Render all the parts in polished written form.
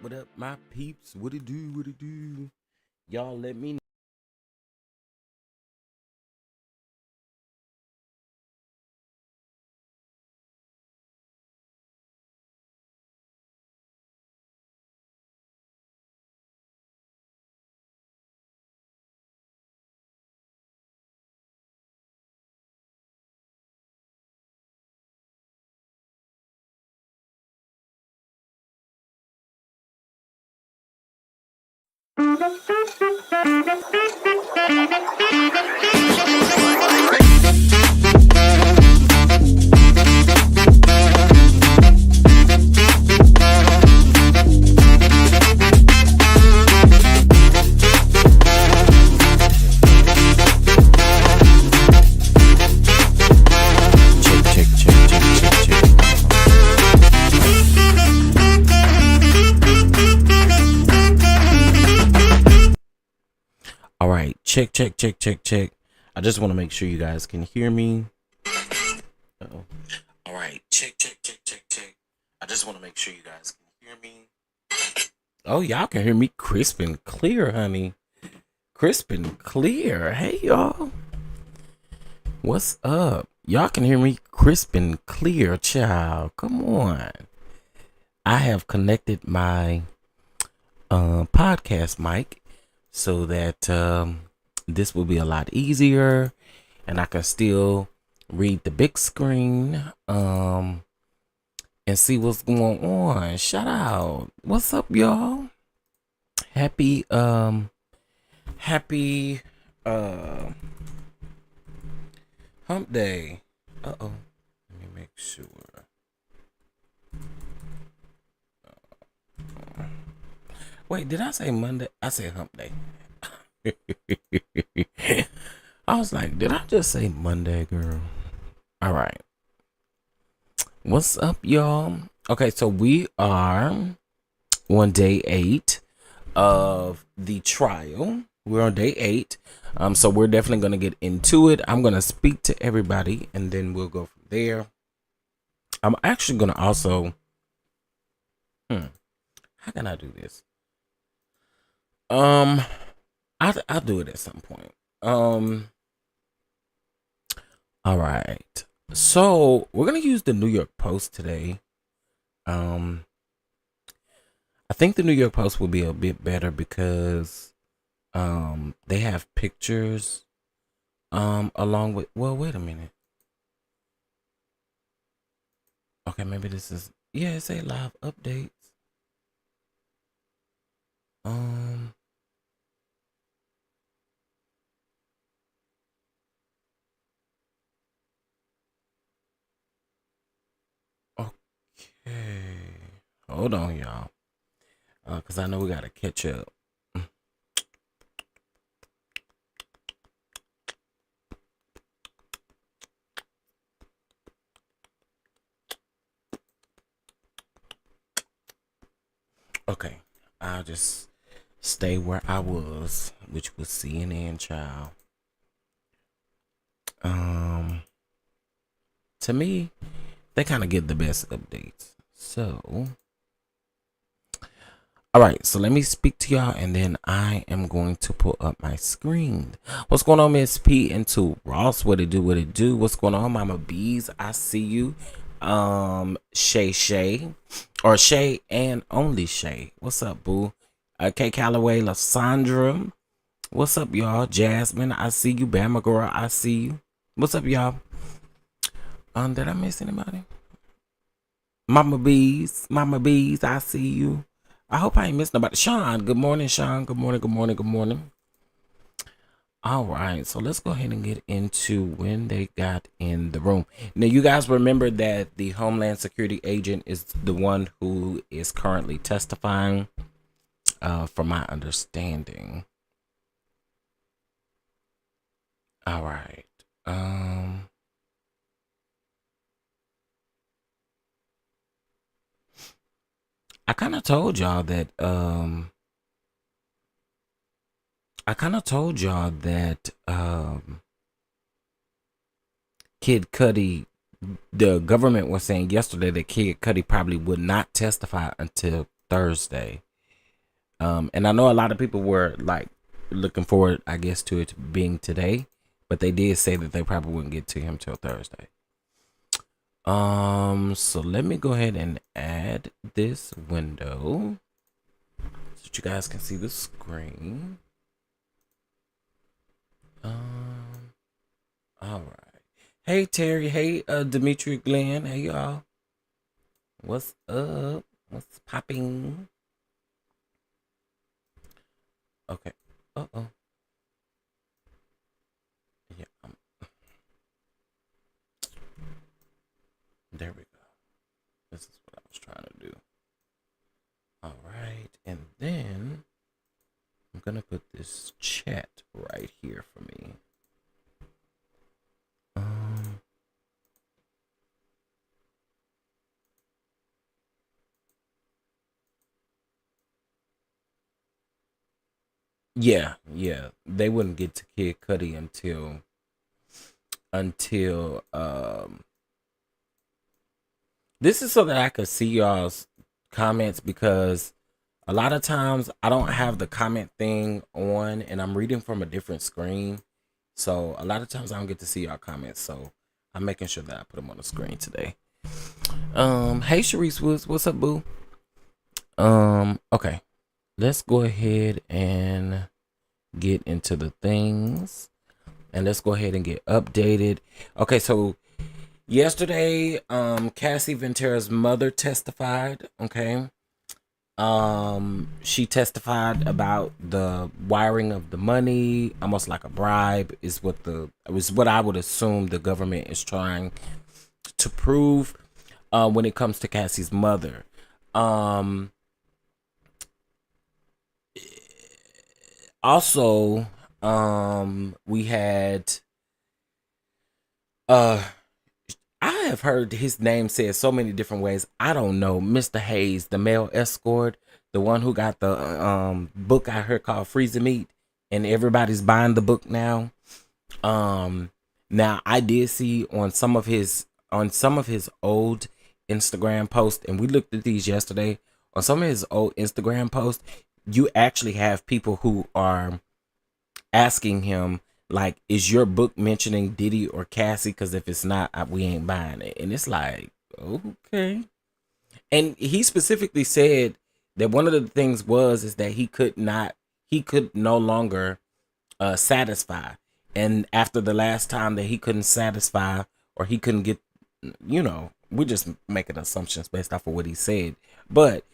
What up, my peeps? What it do? Y'all let me know. All right, check. I just want to make sure you guys can hear me. Uh-oh. All right, check. I just want to make sure you guys can hear me. Oh, y'all can hear me crisp and clear, honey. Crisp and clear. Hey, y'all. What's up? Y'all can hear me crisp and clear, child. Come on. I have connected my podcast mic so that this will be a lot easier and I can still read the big screen and see what's going on. Shout out. What's up, y'all? Happy hump day. Uh-oh. Let me make sure. Wait, did I say Monday? I said hump day. I was like, did I just say Monday, girl? All right. What's up, y'all? Okay, so we are on day 8 of the trial. We're on day 8. So we're definitely going to get into it. I'm going to speak to everybody and then we'll go from there. I'm actually going to also... How can I do this? I'll do it at some point. All right. So we're gonna use the New York Post today. I think the New York Post will be a bit better because they have pictures along with, well, wait a minute. Okay, maybe this is, yeah, it's a live updates. Hold on, y'all. Because I know we got to catch up. Okay. I'll just stay where I was, which was CNN, child. To me, they kind of get the best updates. So, all right, so let me speak to y'all, and then I am going to pull up my screen. What's going on, Miss P and to Ross? What it do? What it do? What's going on, Mama Bees? I see you. Shay, or Shay and only Shay. What's up, boo? K Calloway, Lysandra. What's up, y'all? Jasmine, I see you. Bama girl, I see you. What's up, y'all? Did I miss anybody? Mama Bees, I see you. I hope I ain't missed nobody. Sean, good morning, Sean. Good morning, good morning, good morning. All right, so let's go ahead and get into when they got in the room. Now, you guys remember that the Homeland Security agent is the one who is currently testifying, from my understanding. All right. I kind of told y'all that Kid Cudi, the government was saying yesterday that Kid Cudi probably would not testify until Thursday. And I know a lot of people were like looking forward, I guess, to it being today, but they did say that they probably wouldn't get to him till Thursday. So let me go ahead and add this window so that you guys can see the screen. All right. Hey Terry, hey Dimitri, Glenn, hey y'all. What's up? What's popping? Okay. Uh-oh. Yeah. There we go. This is what I was trying to do. All right. And then I'm going to put this chat right here for me. Yeah. They wouldn't get to Kid Cudi until this is so that I could see y'all's comments, because a lot of times I don't have the comment thing on and I'm reading from a different screen. So a lot of times I don't get to see y'all comments. So I'm making sure that I put them on the screen today. Hey Sharice Woods, what's up, boo? Okay. Let's go ahead and get into the things. And let's go ahead and get updated. Okay, so yesterday, Cassie Ventura's mother testified, okay? She testified about the wiring of the money, almost like a bribe, is what I would assume the government is trying to prove when it comes to Cassie's mother. Also, we had I have heard his name said so many different ways. I don't know. Mr. Hayes, the male escort, the one who got the book I heard called Freezer Meat, and everybody's buying the book now. Now I did see on some of his old Instagram posts, and we looked at these yesterday. On some of his old Instagram posts, you actually have people who are asking him, like, is your book mentioning Diddy or Cassie? Because if it's not, we ain't buying it. And it's like, okay. And he specifically said that one of the things is that he could no longer satisfy. And after the last time that he couldn't satisfy, or he couldn't get, we're just making assumptions based off of what he said. But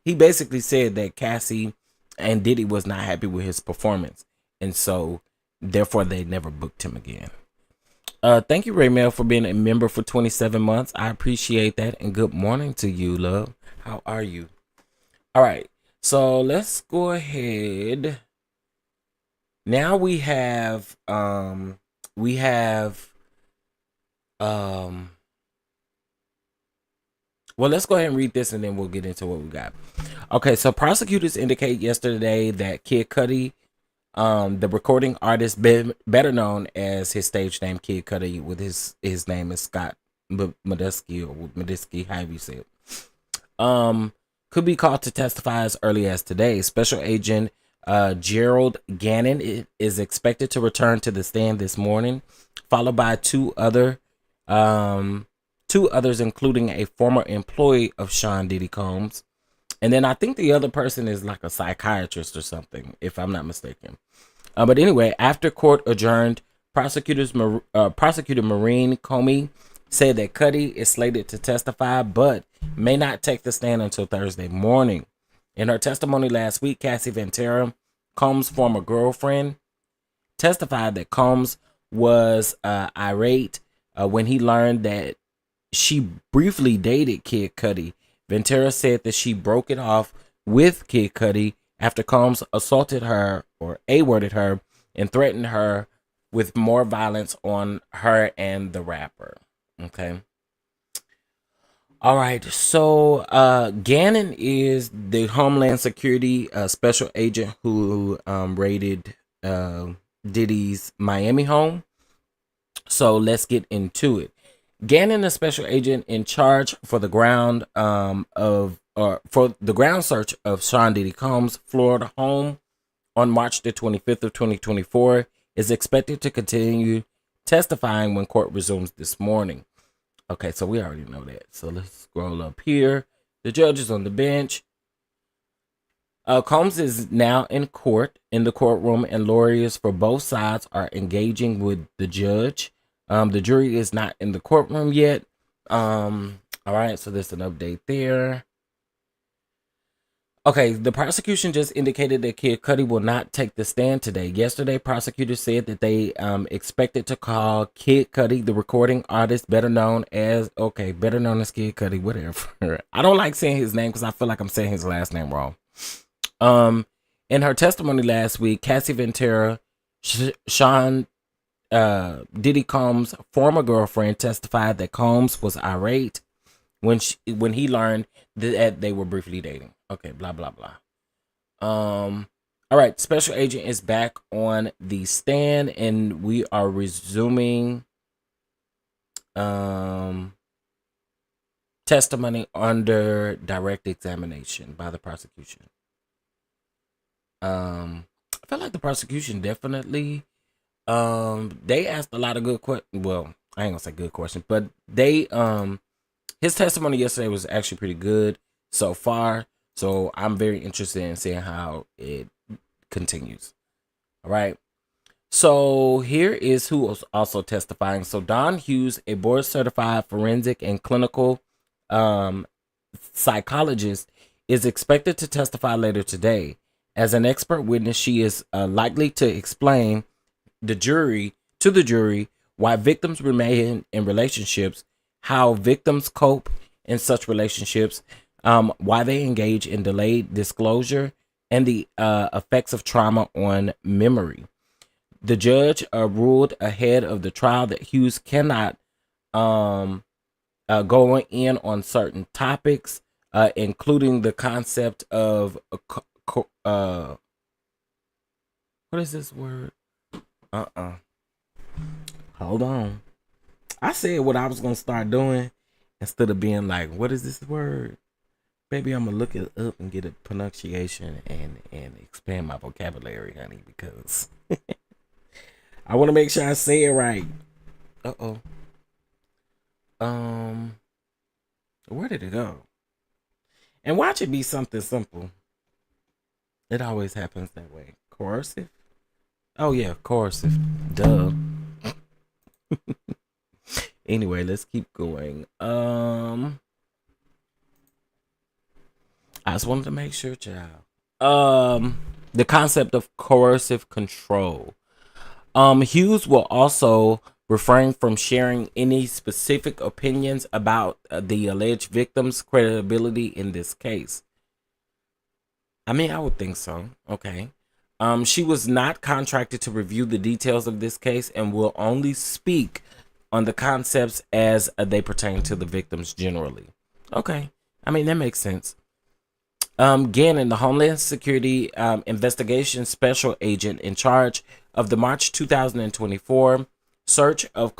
he basically said that Cassie and Diddy was not happy with his performance. And so therefore they never booked him again. Thank you, Raymel, for being a member for 27 months. I appreciate that. And good morning to you, love. How are you? All right. So let's go ahead. Now we have um well, let's go ahead and read this and then we'll get into what we got. Okay, so prosecutors indicate yesterday that Kid CUDI, the recording artist better known as his stage name Kid CUDI, with his name is Scott Medesky, or Medesky, however you say it, could be called to testify as early as today. Special Agent Gerald Gannon is expected to return to the stand this morning, followed by two others, including a former employee of Sean Diddy Combs. And then I think the other person is like a psychiatrist or something, if I'm not mistaken. But anyway, after court adjourned, Prosecutor Maureen Comey said that CUDI is slated to testify, but may not take the stand until Thursday morning. In her testimony last week, Cassie Ventura, Combs' former girlfriend, testified that Combs was irate when he learned that she briefly dated Kid CUDI. Ventura said that she broke it off with Kid CUDI after Combs assaulted her, or A-worded her, and threatened her with more violence on her and the rapper. Okay. All right. So Gannon is the Homeland Security special agent who raided Diddy's Miami home. So let's get into it. Gannon, a special agent in charge for the ground search of Sean Diddy Combs' Florida home on March the 25th of 2024, is expected to continue testifying when court resumes this morning. Okay, so we already know that. So let's scroll up here. The judge is on the bench. Combs is now in the courtroom, and lawyers for both sides are engaging with the judge. The jury is not in the courtroom yet. All right, so there's an update there. Okay, the prosecution just indicated that Kid CUDI will not take the stand today. Yesterday, prosecutors said that they expected to call Kid CUDI, the recording artist better known as Kid CUDI, whatever. I don't like saying his name because I feel like I'm saying his last name wrong. In her testimony last week, Cassie Ventura, Sean Diddy Combs' former girlfriend, testified that Combs was irate when he learned that they were briefly dating. Okay, blah blah blah. All right, special agent is back on the stand, and we are resuming testimony under direct examination by the prosecution. I feel like the prosecution definitely they asked a lot of good questions. Well, I ain't gonna say good questions, but they his testimony yesterday was actually pretty good so far. So I'm very interested in seeing how it continues. All right. So here is who was also testifying. So Don Hughes, a board certified forensic and clinical psychologist, is expected to testify later today. As an expert witness, she is likely to explain to the jury why victims remain in relationships, how victims cope in such relationships, why they engage in delayed disclosure, and the effects of trauma on memory. The judge ruled ahead of the trial that Hughes cannot go in on certain topics, including the concept of what is this word? Hold on. I said what I was gonna start doing instead of being like, what is this word? Maybe I'm gonna look it up and get a pronunciation and expand my vocabulary, honey, because I want to make sure I say it right. Where did it go? And watch it be something simple. It always happens that way. Coercive? Oh yeah, coercive. Duh. Anyway, let's keep going. I just wanted to make sure, child. The concept of coercive control. Hughes will also refrain from sharing any specific opinions about the alleged victim's credibility in this case. I mean, I would think so. Okay. She was not contracted to review the details of this case and will only speak on the concepts as they pertain to the victims generally. Okay. I mean, that makes sense. Gannon, the Homeland Security Investigation Special Agent in charge of the March 2024 search of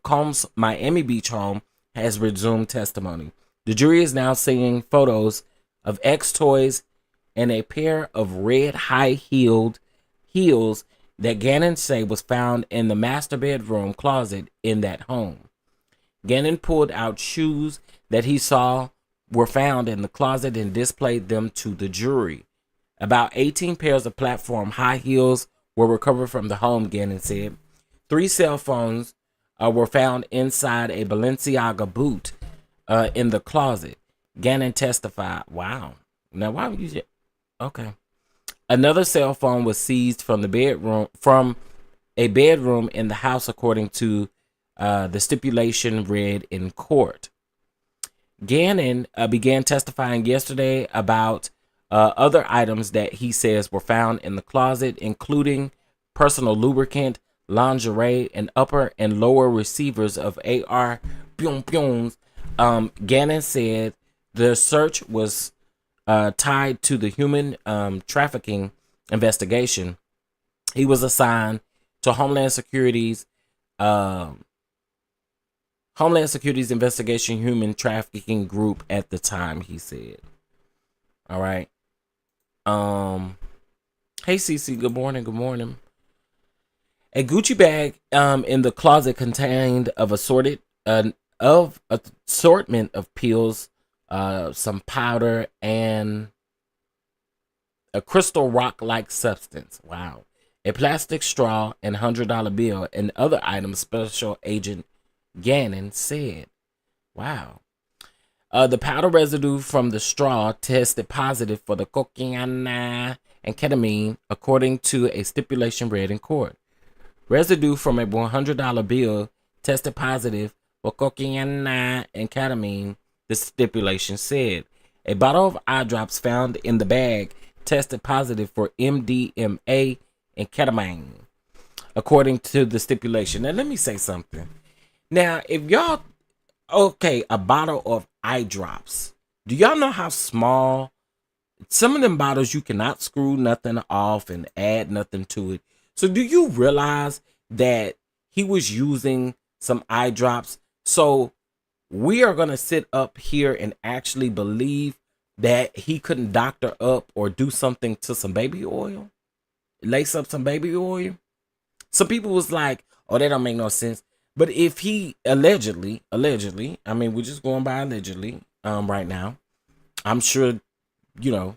Combs' Miami Beach home, has resumed testimony. The jury is now seeing photos of X toys and a pair of red high-heeled heels that Gannon say was found in the master bedroom closet in that home. Gannon pulled out shoes that he saw were found in the closet and displayed them to the jury. About 18 pairs of platform high heels were recovered from the home, Gannon said. 3 cell phones were found inside a Balenciaga boot in the closet. Gannon testified. Wow. Now, why would you... Okay. Another cell phone was seized from a bedroom in the house, according to the stipulation read in court. Gannon began testifying yesterday about other items that he says were found in the closet, including personal lubricant, lingerie, and upper and lower receivers of AR pyong-pyongs. Gannon said the search was tied to the human trafficking investigation. He was assigned to Homeland Security's Investigation Human Trafficking Group at the time, he said. All right. Hey, Cece, good morning, good morning. A Gucci bag in the closet contained assortment of pills, some powder, and a crystal rock-like substance. Wow. A plastic straw and $100 bill and other items, Special Agent Gannon said. Wow. The powder residue from the straw tested positive for the cocaine and ketamine, according to a stipulation read in court. Residue from a $100 bill tested positive for cocaine and ketamine, the stipulation said. A bottle of eye drops found in the bag tested positive for MDMA and ketamine, according to the stipulation. Now, let me say something. Now, if y'all, okay, a bottle of eye drops. Do y'all know how small? Some of them bottles, you cannot screw nothing off and add nothing to it. So do you realize that he was using some eye drops? So we are going to sit up here and actually believe that he couldn't doctor up or do something to some baby oil? Lace up some baby oil? Some people was like, oh, that don't make no sense. But if he allegedly, I mean, we're just going by allegedly right now. I'm sure, they'll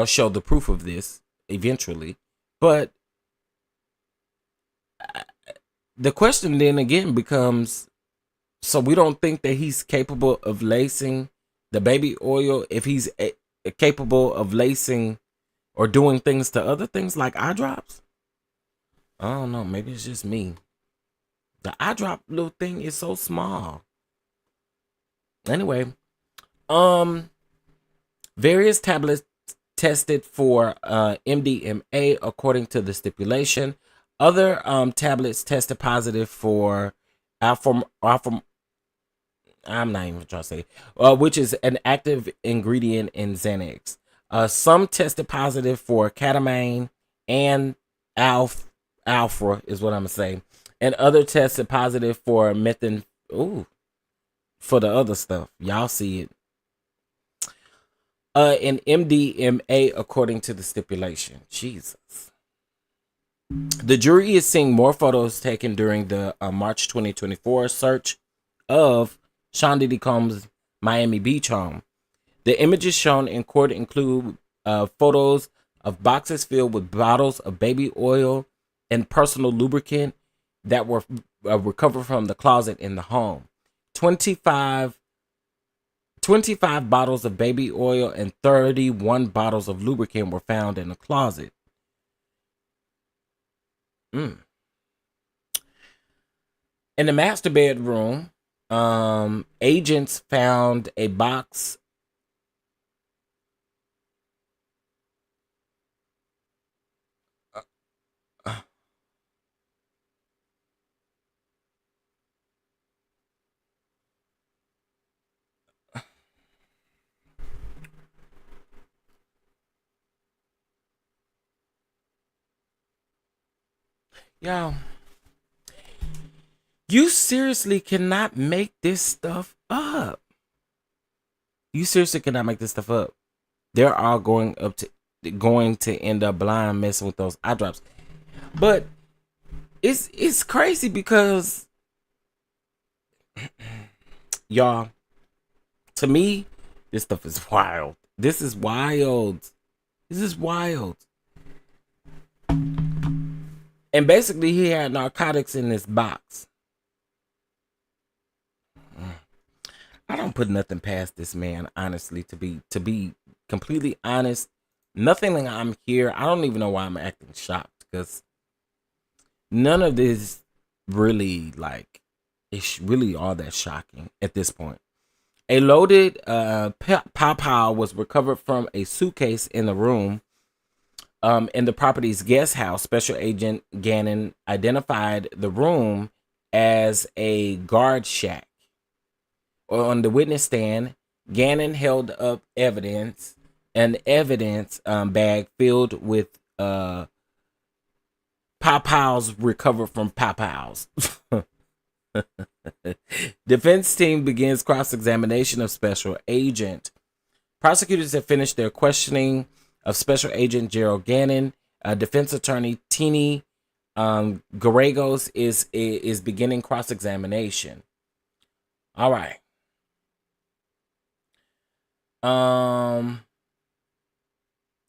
show the proof of this eventually. But the question then again becomes, so we don't think that he's capable of lacing the baby oil if he's capable of lacing or doing things to other things like eye drops? I don't know. Maybe it's just me. The eye drop little thing is so small. Anyway, various tablets tested for MDMA according to the stipulation. Other tablets tested positive for I'm not even trying to say, which is an active ingredient in Xanax. Some tested positive for ketamine and alpha is what I'm gonna say. And other tested positive for methamphetamine. Ooh, for the other stuff. Y'all see it. And MDMA according to the stipulation. Jesus. The jury is seeing more photos taken during the March 2024 search of Sean Diddy Combs' Miami Beach home. The images shown in court include photos of boxes filled with bottles of baby oil and personal lubricant that were recovered from the closet in the home. 25 bottles of baby oil and 31 bottles of lubricant were found in the closet. In the master bedroom, agents found a box. Y'all, you seriously cannot make this stuff up. You seriously cannot make this stuff up. They're all going to end up blind messing with those eye drops. But it's crazy because y'all, to me, this stuff is wild. This is wild. This is wild. And basically he had narcotics in this box. I don't put nothing past this man, honestly, to be completely honest. Nothing I'm here. I don't even know why I'm acting shocked, because none of this really, like, it's really all that shocking at this point. A loaded pow was recovered from a suitcase in the room in the property's guest house. Special Agent Gannon identified the room as a guard shack. On the witness stand, Gannon held up an evidence bag filled with pow-pows recovered from pow-pows. Defense team begins cross-examination of Special Agent. Prosecutors have finished their questioning of Special Agent Gerald Gannon. Defense attorney Tini Garagos is beginning cross-examination. All right.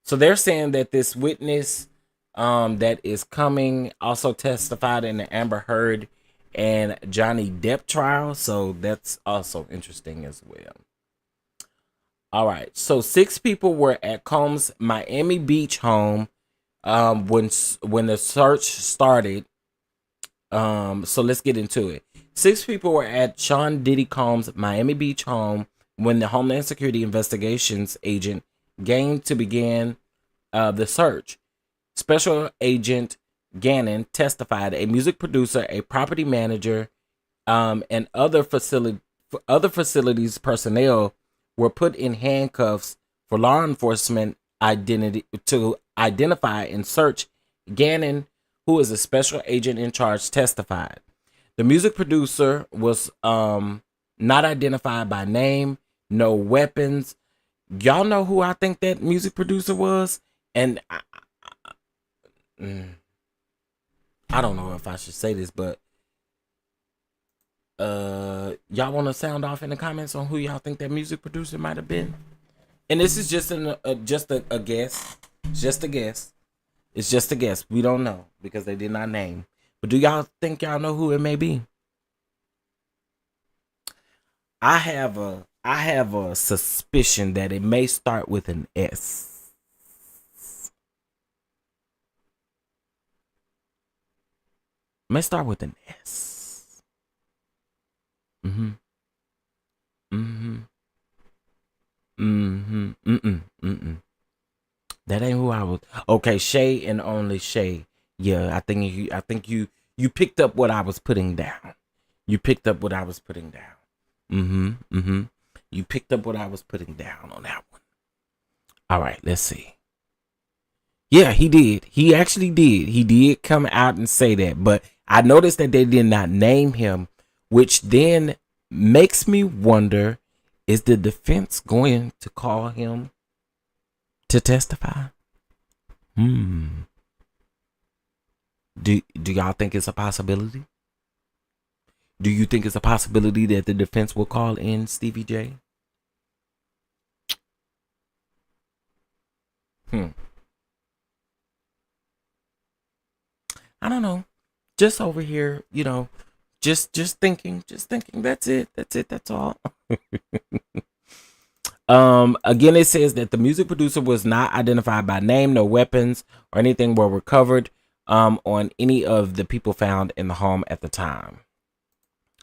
So they're saying that this witness that is coming also testified in the Amber Heard and Johnny Depp trial. So that's also interesting as well. All right. So 6 people were at Combs' Miami Beach home when the search started. So let's get into it. 6 people were at Sean Diddy Combs' Miami Beach home when the Homeland Security Investigations agent came to begin the search. Special Agent Gannon testified a music producer, a property manager, and other facilities personnel were put in handcuffs for law enforcement to identify and search. Gannon, who is a special agent in charge, testified. The music producer was not identified by name, no weapons. Y'all know who I think that music producer was? And I don't know if I should say this, but y'all want to sound off in the comments on who y'all think that music producer might have been? And this is just a guess. It's just a guess. It's just a guess. We don't know because they did not name. But do y'all think y'all know who it may be? I have a suspicion that it may start with an S. May start with an S. That ain't who I was. Okay, Shay and only Shay. Yeah, I think you picked up what I was putting down. You picked up what I was putting down. You picked up what I was putting down on that one. All right, let's see. Yeah, he did. He actually did. He did come out and say that. But I noticed that they did not name him, which then makes me wonder, is the defense going to call him to testify? Do y'all think it's a possibility? Do you think it's a possibility that the defense will call in Stevie J? I don't know. Just over here, just thinking. That's it. That's all. Again, it says that the music producer was not identified by name, no weapons or anything were recovered on any of the people found in the home at the time.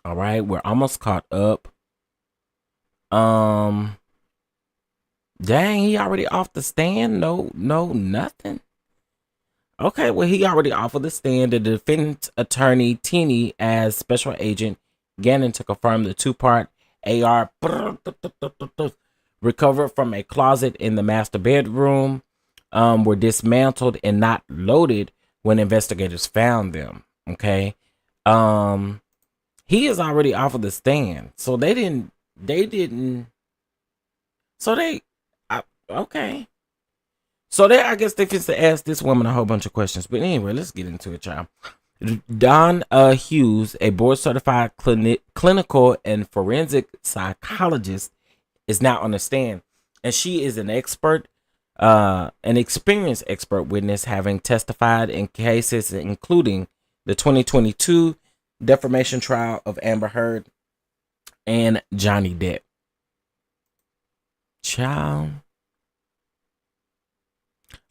All right, we're almost caught up. Dang, he already off the stand. No, nothing. Okay, well, he already offered the stand. The defense attorney, Teeny, as special agent Gannon, to confirm the two-part AR recovered from a closet in the master bedroom were dismantled and not loaded when investigators found them. Okay. He is already offered the stand. So they didn't, so they, okay. So they, I guess they fixed to ask this woman a whole bunch of questions. But anyway, let's get into it, y'all. Don Hughes, a board-certified clinical and forensic psychologist, is now on the stand, and she is an expert, an experienced expert witness, having testified in cases including the 2022 defamation trial of Amber Heard and Johnny Depp. Child,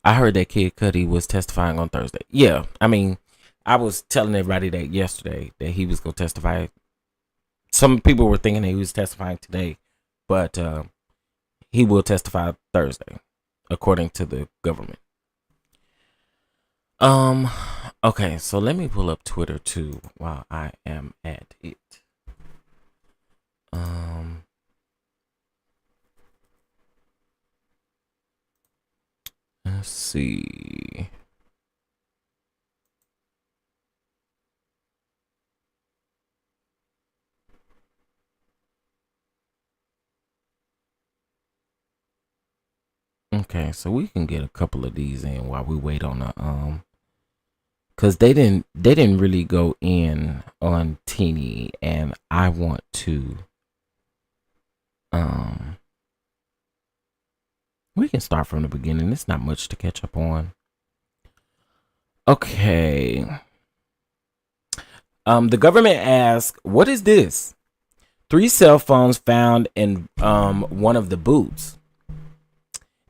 I heard that Kid CUDI was testifying on Thursday. Yeah, I mean, I was telling everybody that yesterday that he was going to testify. Some people were thinking that he was testifying today, but he will testify Thursday, according to the government. Okay, so let me pull up Twitter too while I am at it. Let's see. Okay, so we can get a couple of these in while we wait on the because they didn't really go in on Teeny, and I want to we can start from the beginning. It's not much to catch up on. Okay. The government asked, "What is this?" 3 cell phones found in one of the boots.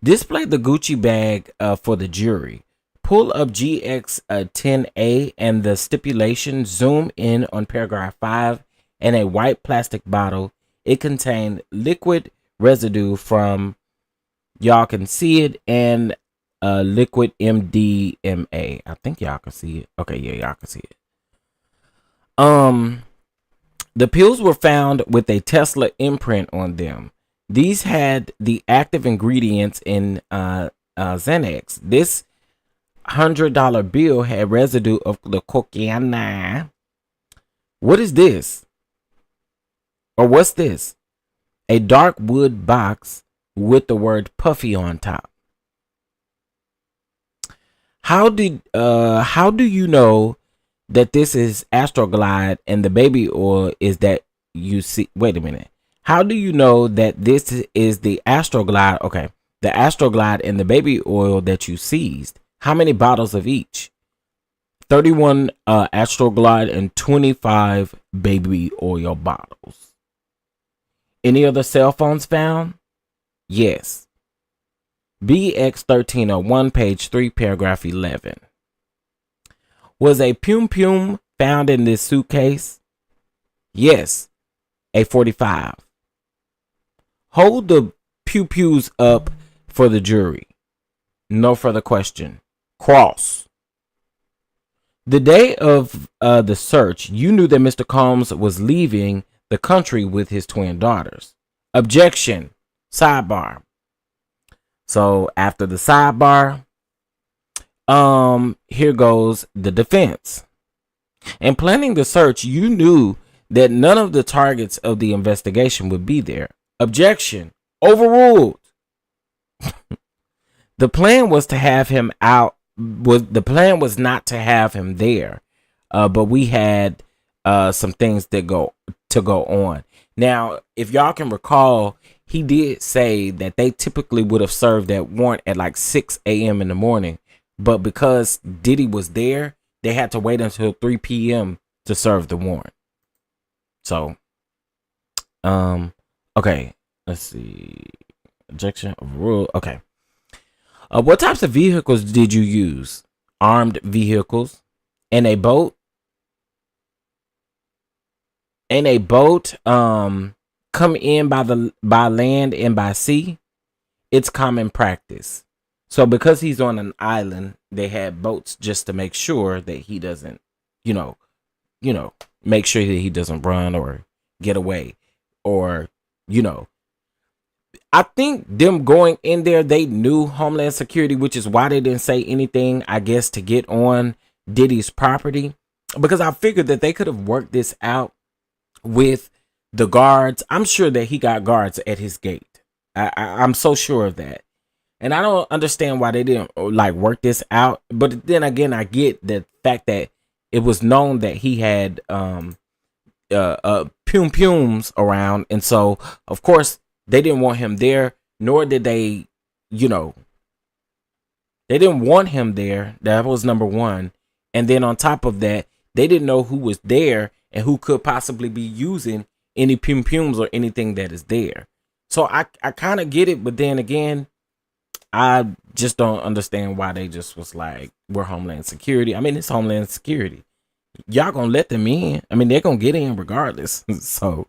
Display the Gucci bag for the jury. Pull up GX10A and the stipulation. Zoom in on paragraph 5 and a white plastic bottle. It contained liquid residue from, y'all can see it, and liquid MDMA. I think y'all can see it. Okay, yeah, y'all can see it. The pills were found with a Tesla imprint on them. These had the active ingredients in Xanax. This $100 bill had residue of the cocaine. What is this? Or what's this? A dark wood box with the word puffy on top. How do you know that this is Astroglide and the baby oil is that you see? Wait a minute. How do you know that this is the Astroglide? Okay, the Astroglide and the baby oil that you seized. How many bottles of each? 31 Astroglide and 25 baby oil bottles. Any other cell phones found? Yes. BX1301, page 3, paragraph 11. Was a Pum found in this suitcase? Yes. A 45. Hold the pews up for the jury. No further question. Cross. The day of the search, you knew that Mr. Combs was leaving the country with his twin daughters. Objection. Sidebar. So after the sidebar, here goes the defense. In planning the search, you knew that none of the targets of the investigation would be there. Objection. Overruled. The plan was to have him out. The plan was not to have him there, but we had some things that go on. Now, if y'all can recall, he did say that they typically would have served that warrant at like 6 a.m. in the morning, but because Diddy was there, they had to wait until 3 p.m. to serve the warrant. So, okay, let's see. Objection, overruled. Okay. What types of vehicles did you use? Armed vehicles and a boat? and a boat come in by land and by sea, it's common practice. So because he's on an island, they had boats just to make sure that he doesn't, you know, make sure that he doesn't run or get away, or, I think them going in there, they knew Homeland Security, which is why they didn't say anything, I guess, to get on Diddy's property, because I figured that they could have worked this out with the guards. I'm sure that he got guards at his gate. I'm so sure of that. And I don't understand why they didn't like work this out. But then again, I get the fact that it was known that he had pum-pums around. And so, of course, they didn't want him there, nor did they, they didn't want him there. That was number one. And then on top of that, they didn't know who was there and who could possibly be using any pum-pums or anything that is there. So I kind of get it, but then again, I just don't understand why they just was like, we're Homeland Security. I mean, it's Homeland Security. Y'all gonna let them in. I mean, they're gonna get in regardless. So,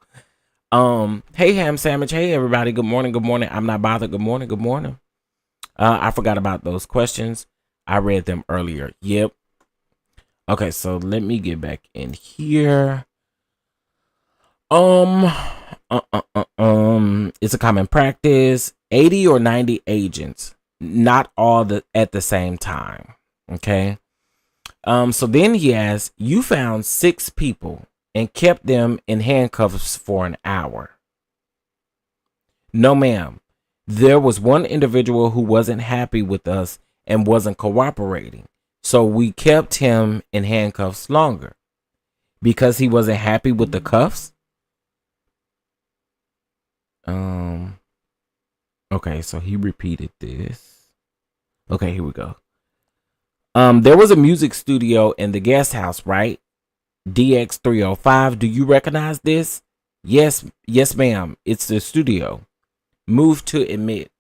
hey, Ham Sandwich. Hey, everybody. Good morning. Good morning. I'm not bothered. Good morning. Good morning. I forgot about those questions. I read them earlier. Yep. Okay, so let me get back in here. It's a common practice. 80 or 90 agents, not all at the same time. Okay. So then he asks, you found 6 people and kept them in handcuffs for an hour. No, ma'am. There was one individual who wasn't happy with us and wasn't cooperating. So we kept him in handcuffs longer. Because he wasn't happy with the cuffs? Okay, so he repeated this. Okay, here we go. There was a music studio in the guest house, right? DX305. Do you recognize this? Yes, ma'am. It's the studio. Move to admit.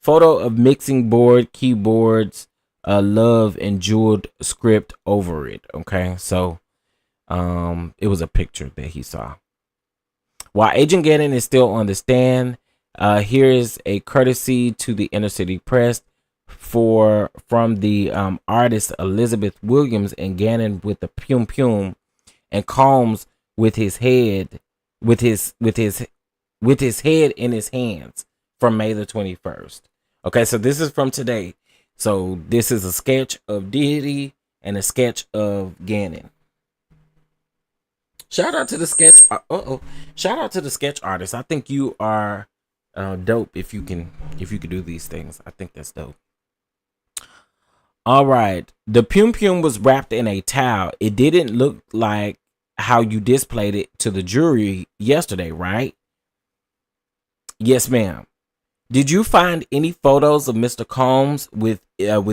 Photo of mixing board, keyboards, love and jeweled script over it. Okay, so it was a picture that he saw. While Agent Gannon is still on the stand, here is a courtesy to the Inner City Press from the artist Elizabeth Williams and Gannon with the pum and Combs with his head in his hands from May the 21st. Okay, so this is from today. So this is a sketch of Diddy and a sketch of Gannon. Shout out to the sketch. Shout out to the sketch artist. I think you are dope if you can do these things. I think that's dope. All right. The pum was wrapped in a towel. It didn't look like how you displayed it to the jury yesterday, right? Yes, ma'am. Did you find any photos of Mr. Combs with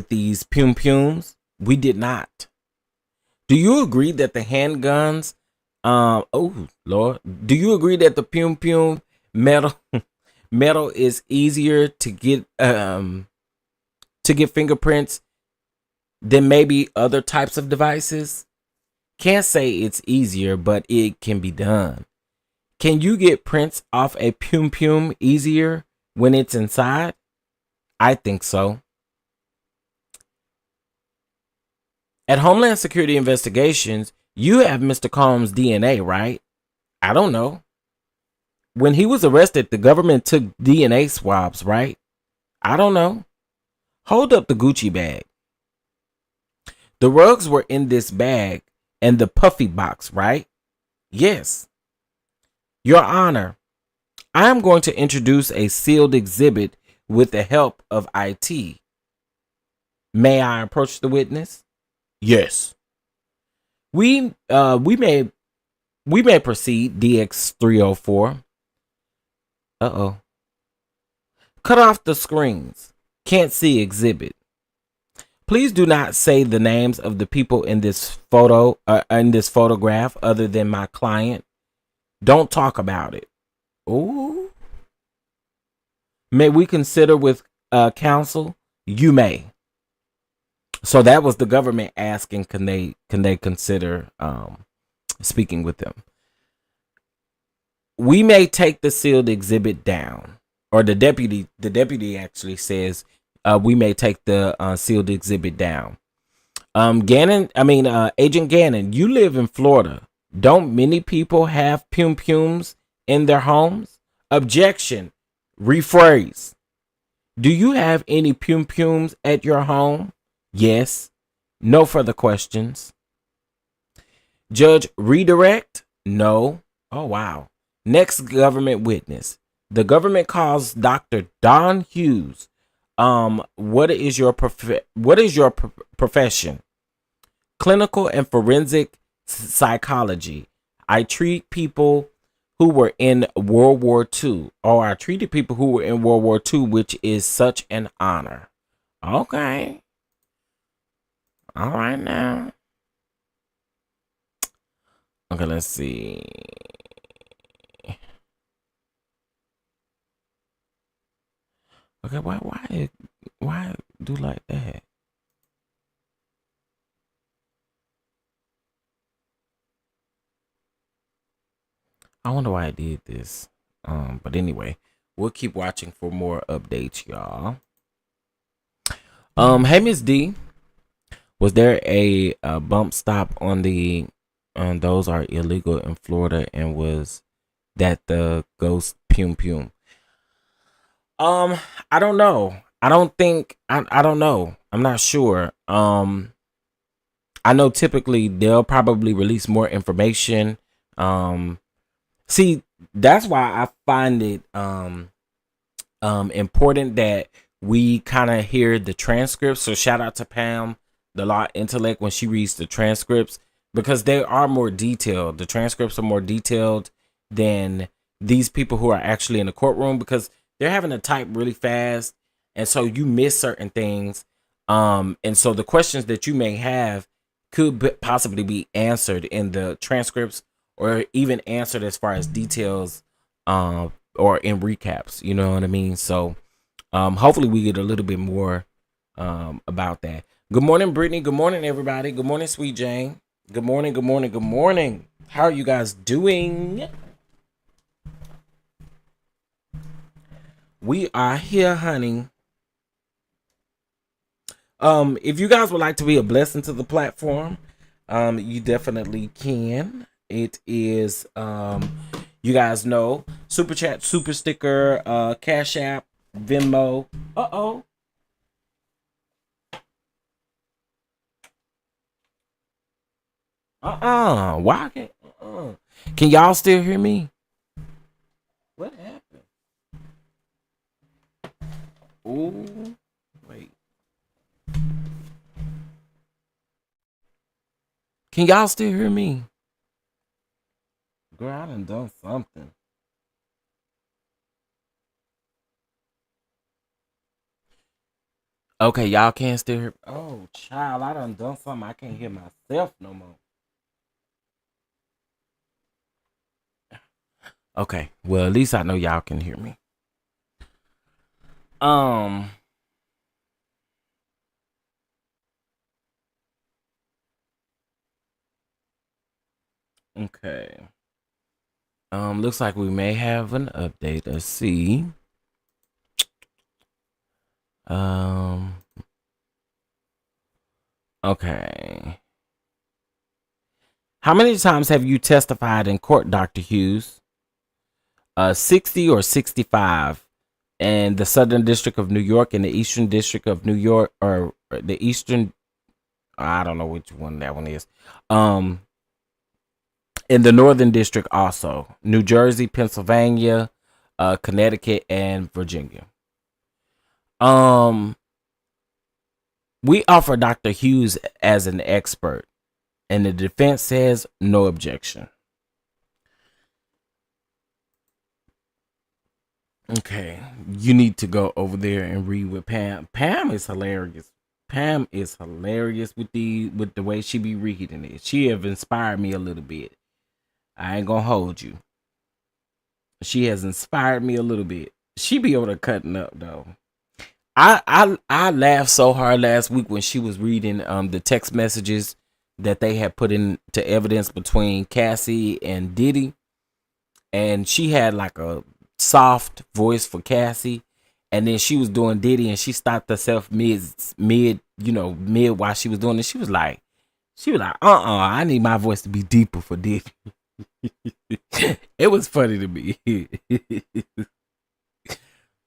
these pum-pums? We did not. Do you agree that the handguns? Oh Lord, do you agree that the pum metal is easier to get fingerprints than maybe other types of devices? Can't say it's easier, but it can be done. Can you get prints off a pum easier when it's inside? I think so. At Homeland Security Investigations, you have Mr. Combs' DNA, right? I don't know. When he was arrested, the government took DNA swabs, right? I don't know. Hold up the Gucci bag. The rugs were in this bag and the puffy box, right? Yes. Your Honor, I am going to introduce a sealed exhibit with the help of IT. May I approach the witness? Yes. We may proceed. DX304. Cut off the screens. Can't see exhibit. Please do not say the names of the people in this photograph other than my client. Don't talk about it. Ooh. May we consider with counsel? You may. So that was the government asking, can they consider speaking with them? we may take the sealed exhibit down, or the deputy actually says we may take the sealed exhibit down. Agent Gannon, you live in Florida. Don't many people have pum-pums in their homes? Objection. Rephrase. Do you have any pum-pums at your home? Yes. No further questions. Judge, redirect? No. Oh, wow. Next government witness. The government calls Dr. Don Hughes. What is your profession? Clinical and forensic psychology. I treat people who were in World War II. Oh, I treated people who were in World War II, which is such an honor. Okay. All right now. Okay, let's see. Okay, why do like that? I wonder why I did this. But anyway, we'll keep watching for more updates, y'all. Hey Miss D, was there a bump stop on the those are illegal in Florida, and was that the ghost pum? I don't know. I don't think I don't know. I'm not sure. I know typically they'll probably release more information. See, that's why I find it important that we kind of hear the transcripts. So shout out to Pam, the law intellect, when she reads the transcripts, because they are more detailed. The transcripts are more detailed than these people who are actually in the courtroom, because they're having to type really fast, and so you miss certain things. And so the questions that you may have could possibly be answered in the transcripts, or even answered as far as details, or in recaps. You know what I mean? So hopefully we get a little bit more about that. Good morning, Brittany. Good morning, everybody. Good morning, Sweet Jane. Good morning, good morning, good morning. How are you guys doing? We are here, honey. If you guys would like to be a blessing to the platform, you definitely can. It is, you guys know, Super Chat, Super Sticker, Cash App, Venmo. Uh-oh. Why can't, Can y'all still hear me? What happened? Ooh, wait. Can y'all still hear me? Girl, I done something. Okay, y'all can't still hear. Oh, child, I done something. I can't hear myself no more. Okay, well, at least I know y'all can hear me. Okay. Looks like we may have an update. Let's see. Okay. How many times have you testified in court, Dr. Hughes? 60 or 65? And the Southern District of New York and the Eastern District of New York, or the Eastern, I don't know which one that one is. In the Northern District also, New Jersey, Pennsylvania, Connecticut, and Virginia. We offer Dr. Hughes as an expert, and the defense says no objection. Okay, you need to go over there and read with Pam. Pam is hilarious. Pam is hilarious with the way she be reading it. She have inspired me a little bit. I ain't gonna hold you. She has inspired me a little bit. She be able to cutting up though. I laughed so hard last week when she was reading the text messages that they had put into evidence between Cassie and Diddy. and she had like a soft voice for Cassie, and then she was doing Diddy, and she stopped herself mid while she was doing it. She was like, I need my voice to be deeper for Diddy. It was funny to me.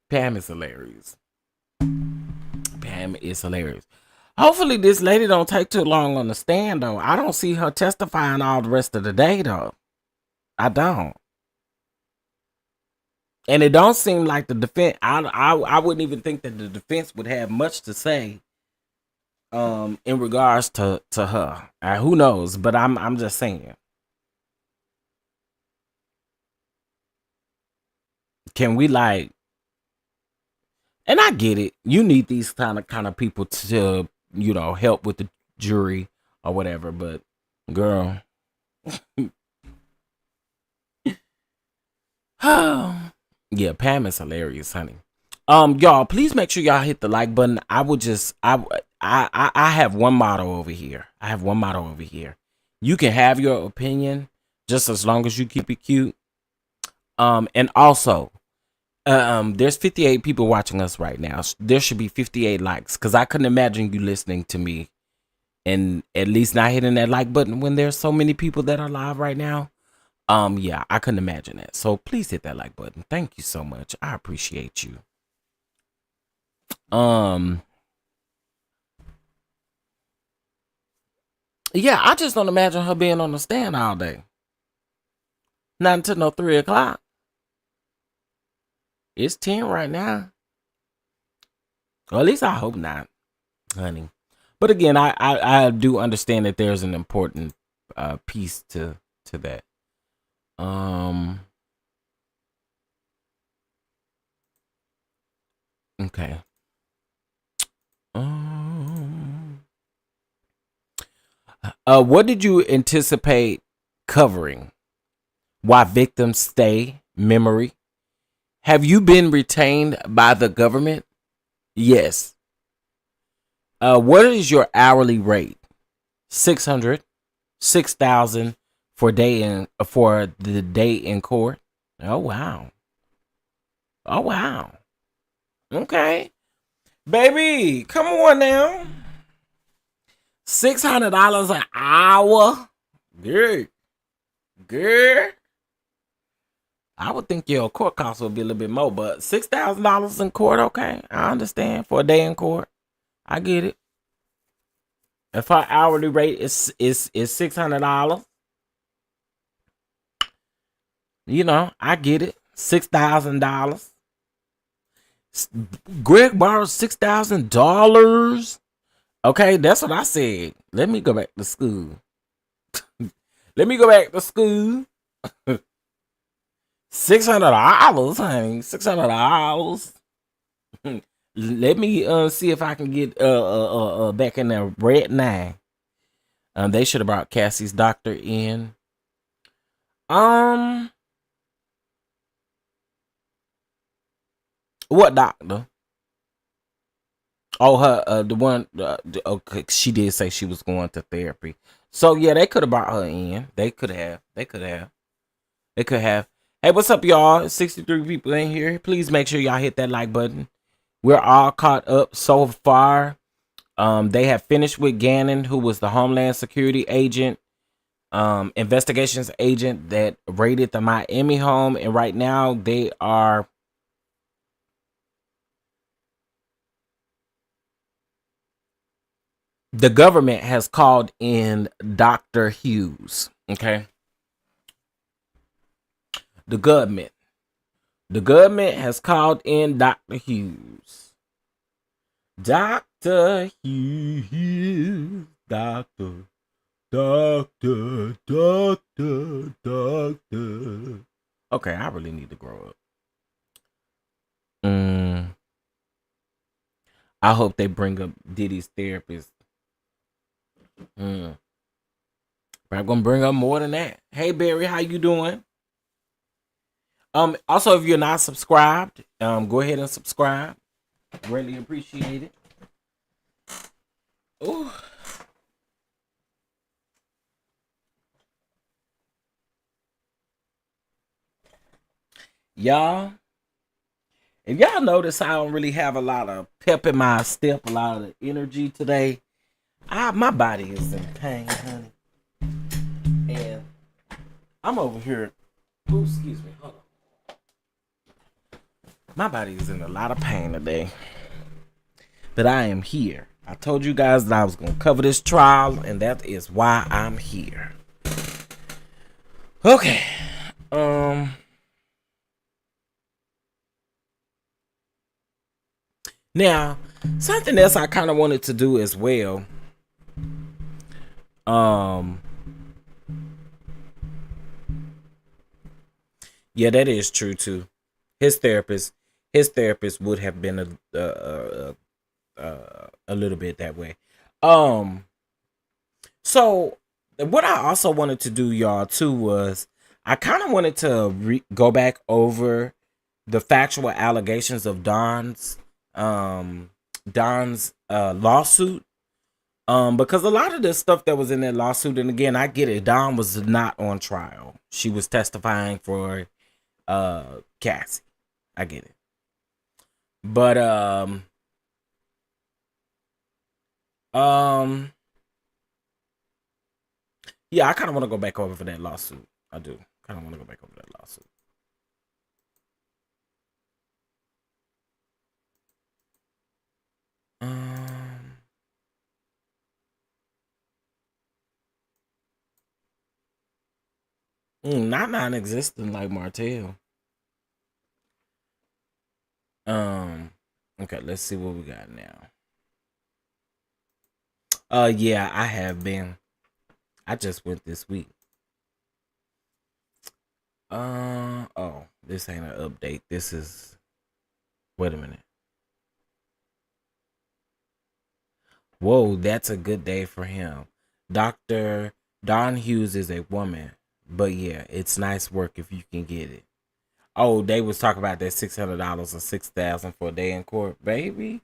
Pam is hilarious. Pam is hilarious. Hopefully this lady don't take too long on the stand, though. I don't see her testifying all the rest of the day, though. I don't. And it don't seem like the defense. I wouldn't even think that the defense would have much to say in regards to her. Who knows? But I'm just saying. Can we like? And I get it. You need these kind of people to help with the jury or whatever. But girl, yeah, Pam is hilarious, honey. Y'all, please make sure y'all hit the like button. I have one motto over here. You can have your opinion just as long as you keep it cute. And also, there's 58 people watching us right now. There should be 58 likes, because I couldn't imagine you listening to me and at least not hitting that like button when there's so many people that are live right now. Yeah, I couldn't imagine that. So please hit that like button. Thank you so much. I appreciate you. Yeah, I just don't imagine her being on the stand all day. Not until no 3 o'clock. It's 10 right now. Or at least I hope not, honey. But again, I do understand that there's an important piece to that. Okay. What did you anticipate covering? Why victims stay memory? Have you been retained by the government? Yes. What is your hourly rate? 600, 6,000 for the day in court. Oh wow. Okay, baby, come on now. $600 an hour. Good. I would think your court costs would be a little bit more, but $6,000 in court, okay. I understand, for a day in court. I get it. If our hourly rate is $600, I get it. $6,000. Greg borrowed $6,000. Okay, that's what I said. Let me go back to school. $600, honey. $600. Let me see if I can get back in there red 9. They should have brought Cassie's doctor in. What doctor? Oh, her the one. Okay, she did say she was going to therapy. So yeah, they could have brought her in. They could have. Hey, what's up, y'all? 63 people in here. Please make sure y'all hit that like button. We're all caught up so far. They have finished with Gannon, who was the Homeland Security agent, investigations agent that raided the Miami home, and right now they are. The government has called in Dr. Hughes. Okay. The government has called in Dr. Hughes. Dr. Hughes. Doctor. Okay, I really need to grow up. I hope they bring up Diddy's therapist. But I'm gonna bring up more than that. Hey Barry, how you doing? Also, if you're not subscribed, go ahead and subscribe. Greatly appreciate it. Ooh. Y'all, if y'all notice I don't really have a lot of pep in my step, a lot of energy today, my body is in pain, honey. And I'm over here. Ooh, excuse me. Hold on. My body is in a lot of pain today. But I am here. I told you guys that I was going to cover this trial, and that is why I'm here. Okay. Now, something else I kind of wanted to do as well. Yeah, that is true too. His therapist would have been a little bit that way. So what I also wanted to do, y'all, too, was I kind of wanted to go back over the factual allegations of Don's lawsuit. Because a lot of the stuff that was in that lawsuit, and again, I get it, Don was not on trial. She was testifying for Cassie. I get it. But yeah, I kind of want to go back over for that lawsuit. I do kind of want to go back over that lawsuit. Not non-existent like Martell. Okay, let's see what we got now. Yeah, I have been. I just went this week. Oh, this ain't an update. This is. Wait a minute. Whoa, that's a good day for him. Dr. Don Hughes is a woman, but yeah, it's nice work if you can get it. Oh, they was talking about that $600 or $6,000 for a day in court, baby.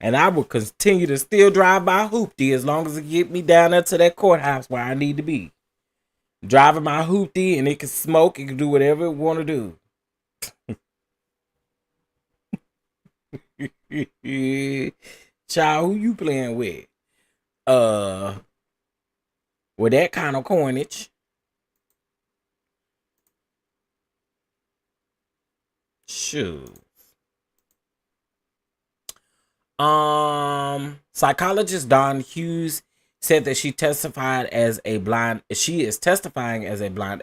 And I will continue to still drive by Hoopty as long as it get me down there to that courthouse where I need to be. Driving my Hoopty and it can smoke, it can do whatever it want to do. Child, who you playing with? With that kind of coinage. Shoot. Psychologist Don Hughes said that she is testifying as a blind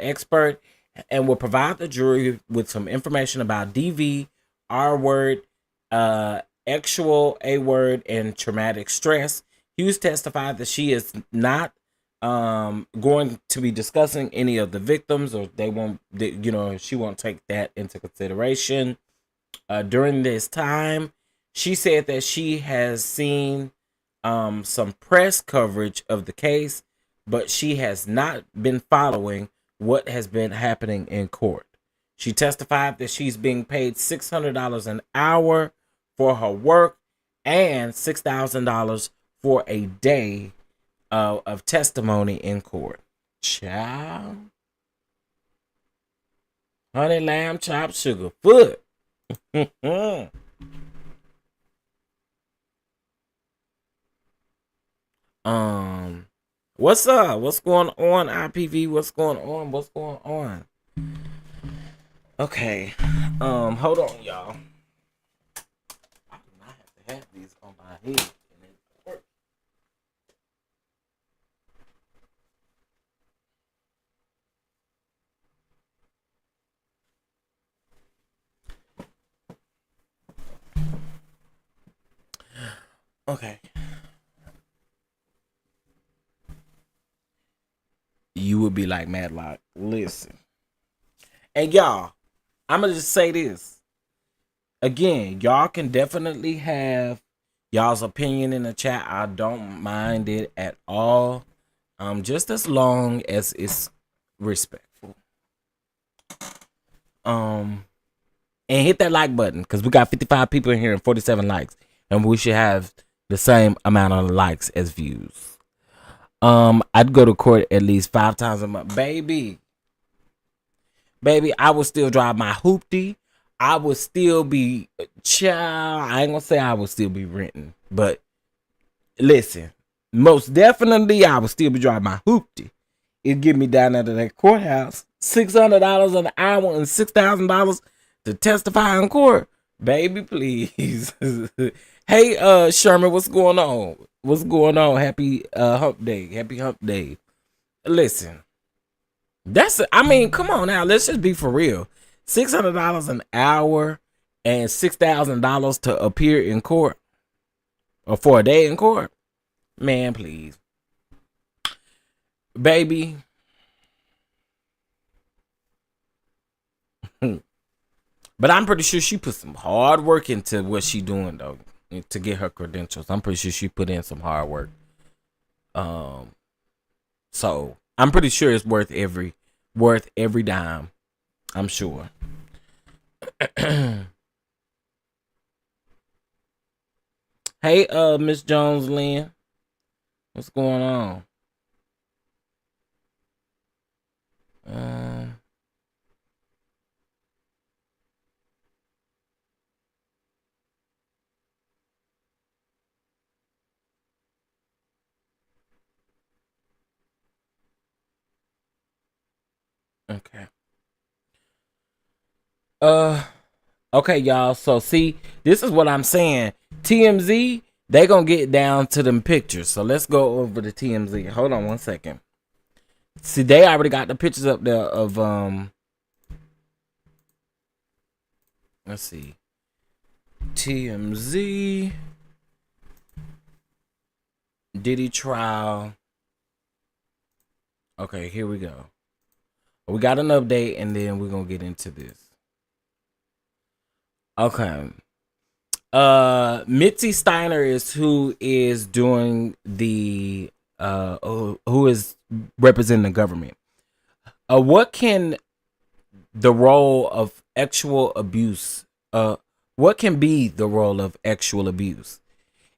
expert and will provide the jury with some information about DV, R word, actual A word, and traumatic stress. Hughes testified that she is not going to be discussing any of the victims, or she won't take that into consideration. During this time, she said that she has seen some press coverage of the case, but she has not been following what has been happening in court. She testified that she's being paid $600 an hour for her work and $6,000 for a day of testimony in court. Child. Honey, lamb, chopped sugar, foot. What's up? What's going on, IPV? What's going on? Okay. Hold on, y'all. I do not have to have these on my head. Okay. You would be like, Madlock, listen. And y'all, I'm going to just say this. Again, y'all can definitely have y'all's opinion in the chat. I don't mind it at all. Just as long as it's respectful. And hit that like button, because we got 55 people in here and 47 likes. And we should have the same amount of likes as views. I'd go to court at least 5 times a month. Baby, baby, I would still drive my hoopty. I would still be, child, I ain't gonna say I would still be renting, but listen, most definitely I would still be driving my hoopty. It'd get me down there to that courthouse, $600 an hour and $6,000 to testify in court. Baby, please. Hey, Sherman, what's going on? What's going on? Happy hump day. Happy hump day. Listen, come on now. Let's just be for real. $600 an hour and $6,000 to appear in court or for a day in court. Man, please. Baby. But I'm pretty sure she put some hard work into what she doing though to get her credentials. I'm pretty sure she put in some hard work. So I'm pretty sure it's worth every dime. I'm sure. Hey, Miss Jones Lynn. What's going on? Okay. Okay, y'all. So see, this is what I'm saying. TMZ, they gonna get down to them pictures. So let's go over the TMZ. Hold on one second. See, they already got the pictures up there of let's see. TMZ Diddy trial. Okay, here we go. We got an update and then we're gonna get into this. Okay. Mitzi Steiner is who is doing the who is representing the government. What can the role of actual abuse what can be the role of actual abuse?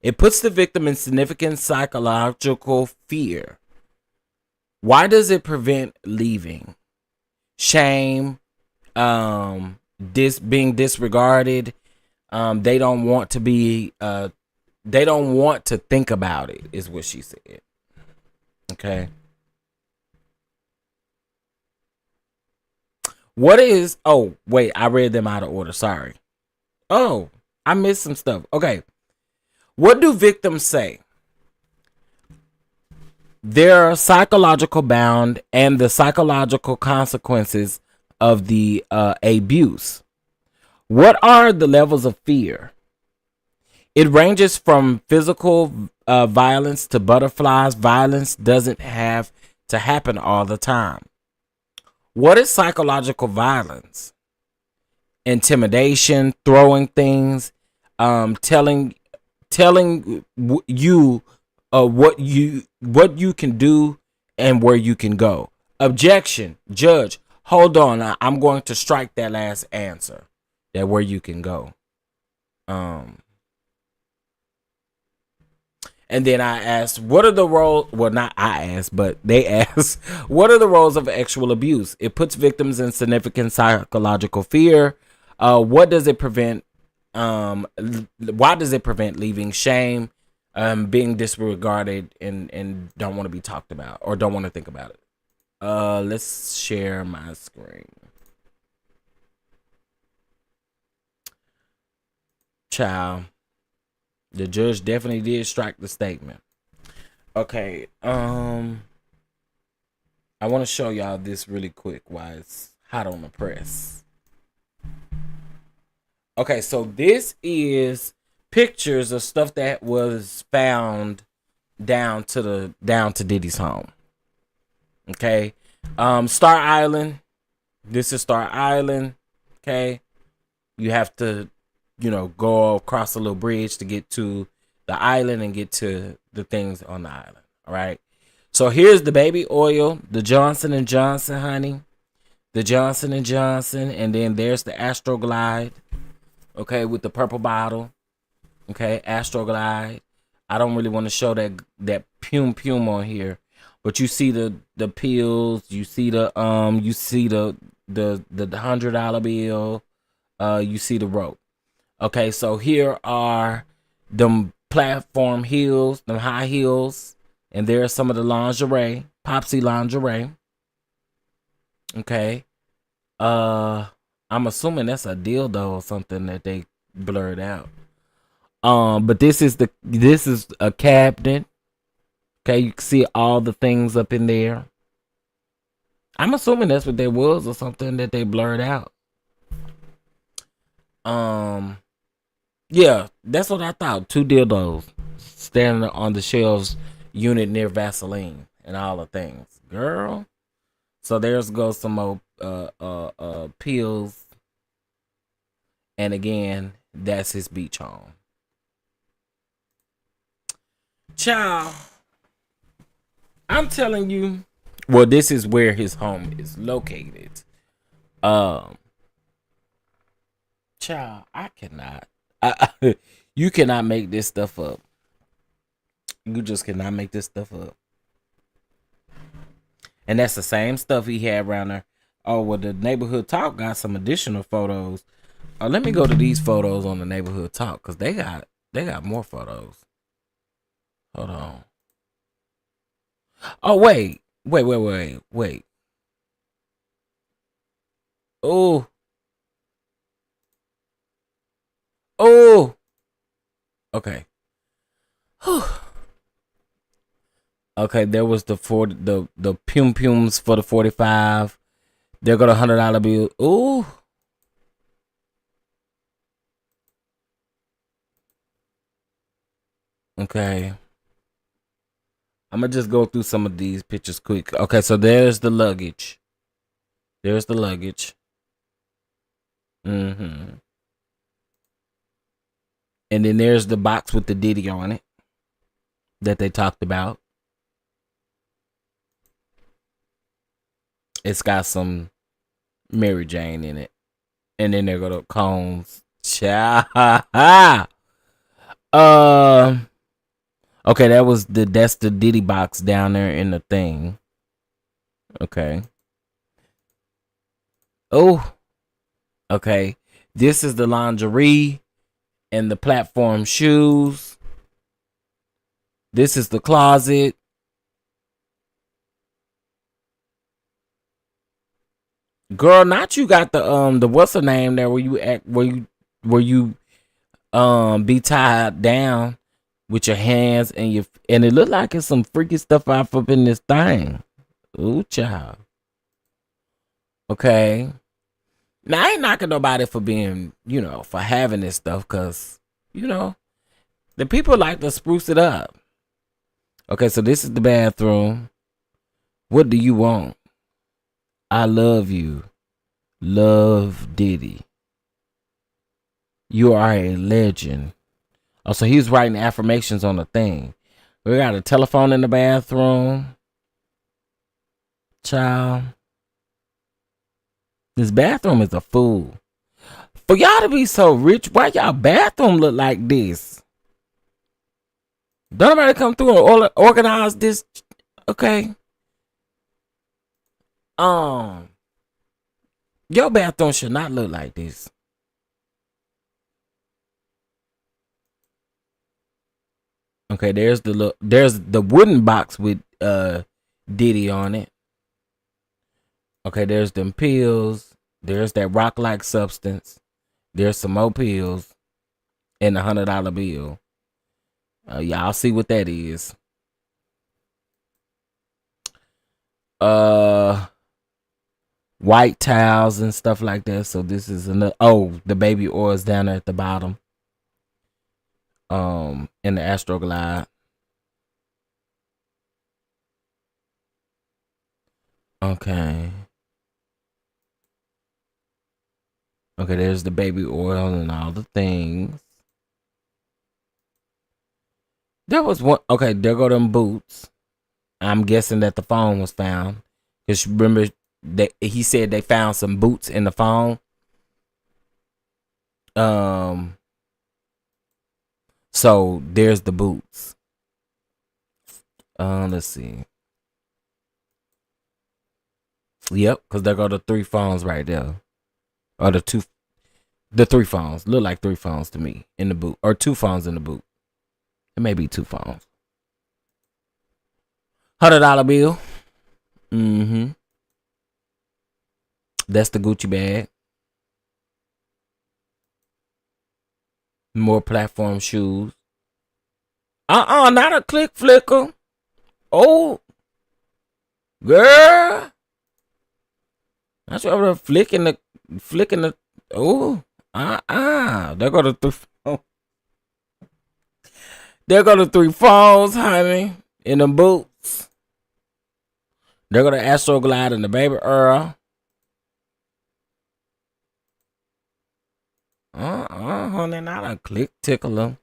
It puts the victim in significant psychological fear. Why does it prevent leaving? Shame, being disregarded. They don't want to be they don't want to think about it, is what she said. Okay. What is, oh wait, I read them out of order, sorry. Oh, I missed some stuff. Okay. What do victims say? Their psychological bound and the psychological consequences of the abuse. What are the levels of fear? It ranges from physical violence to butterflies. Violence doesn't have to happen all the time. What is psychological violence? Intimidation, throwing things, telling you what you can do and where you can go. Objection, judge. Hold on, I'm going to strike that last answer. That where you can go. And then I asked, what are the roles? Well, not I asked, but they asked, what are the roles of actual abuse? It puts victims in significant psychological fear. What does it prevent? Why does it prevent leaving? Shame, being disregarded, and don't want to be talked about or don't want to think about it. Let's share my screen. Child. The judge definitely did strike the statement. Okay, I want to show y'all this really quick while it's hot on the press. Okay, so this is pictures of stuff that was found down to Diddy's home. Okay, Star Island. This is Star Island. Okay, you have to, go across a little bridge to get to the island and get to the things on the island. All right. So here's the baby oil, the Johnson & Johnson, honey. The Johnson & Johnson. And then there's the Astroglide. Okay, with the purple bottle. Okay, Astroglide. I don't really want to show that Pum on here. But you see the pills, you see the the $100 bill. You see the rope. Okay, so here are them platform heels, them high heels, and there's some of the lingerie, Popsy lingerie. Okay. I'm assuming that's a dildo or something that they blurred out. But this is a cabinet. Okay, you can see all the things up in there. I'm assuming that's what there was or something that they blurred out. Yeah, that's what I thought. 2 dildos standing on the shelves, unit near Vaseline and all the things. Girl. So there's goes some more pills. And again, that's his beach home. Child, I'm telling you. Well, this is where his home is located. Child, I cannot. You cannot make this stuff up. You just cannot make this stuff up. And that's the same stuff he had around there. Oh, well, the Neighborhood Talk got some additional photos. Let me go to these photos on the Neighborhood Talk because they got more photos. Hold on. Oh, wait. Oh. Okay. Okay, there was the pum pums for the 45. There go the $100 bill. Ooh. Okay. I'm gonna just go through some of these pictures quick. Okay, so there's the luggage. There's the luggage. And then there's the box with the Diddy on it that they talked about. It's got some Mary Jane in it. And then there go the cones. Okay, that's the Diddy box down there in the thing. Okay. Oh. Okay. This is the lingerie and the platform shoes. This is the closet. Girl, not you got the what's her name there where you be tied down with your hands and it look like it's some freaky stuff up in this thing. Ooh, child. Okay. Now I ain't knocking nobody for being, for having this stuff, cause, the people like to spruce it up. Okay, so this is the bathroom. What do you want? I love you. Love Diddy. You are a legend. Oh, so he's writing affirmations on the thing. We got a telephone in the bathroom. Child. This bathroom is a fool. For y'all to be so rich, why y'all bathroom look like this? Don't nobody come through and organize this. Okay. Your bathroom should not look like this. Okay, there's the wooden box with Diddy on it. Okay, there's them pills. There's that rock-like substance. There's some more pills and the $100 bill. Y'all see what that is. White towels and stuff like that. So this is another. Oh, the baby oils down there at the bottom. In the Astroglide. Okay. Okay, there's the baby oil and all the things. There was one. Okay, there go them boots. I'm guessing that the phone was found. Because remember that he said they found some boots in the phone. So there's the boots. Let's see. Yep, because there go the 3 phones right there. Or the 3 phones. Look like 3 phones to me in the boot. Or 2 phones in the boot. It may be 2 phones. $100 bill. Mm-hmm. That's the Gucci bag. More platform shoes. Not a click flicker. Oh, girl. That's what I'm flicking the. Oh, There go the 3 phones. There go the 3 phones, honey. In the boots. There go the Astro Glide and the Baby Earl. Honey, not a click tickler.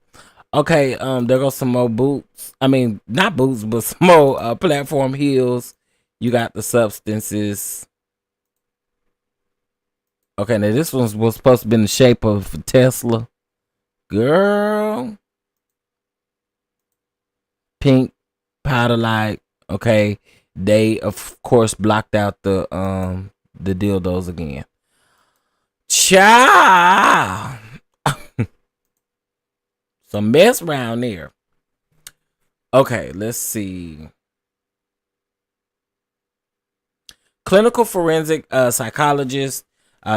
Okay, there goes some more boots. I mean, not boots, but some more platform heels. You got the substances. Okay, now this one was supposed to be in the shape of Tesla. Girl. Pink powder light. Okay. They of course blocked out the dildos again. Child. Some mess around there. Okay, let's see. Clinical forensic psychologist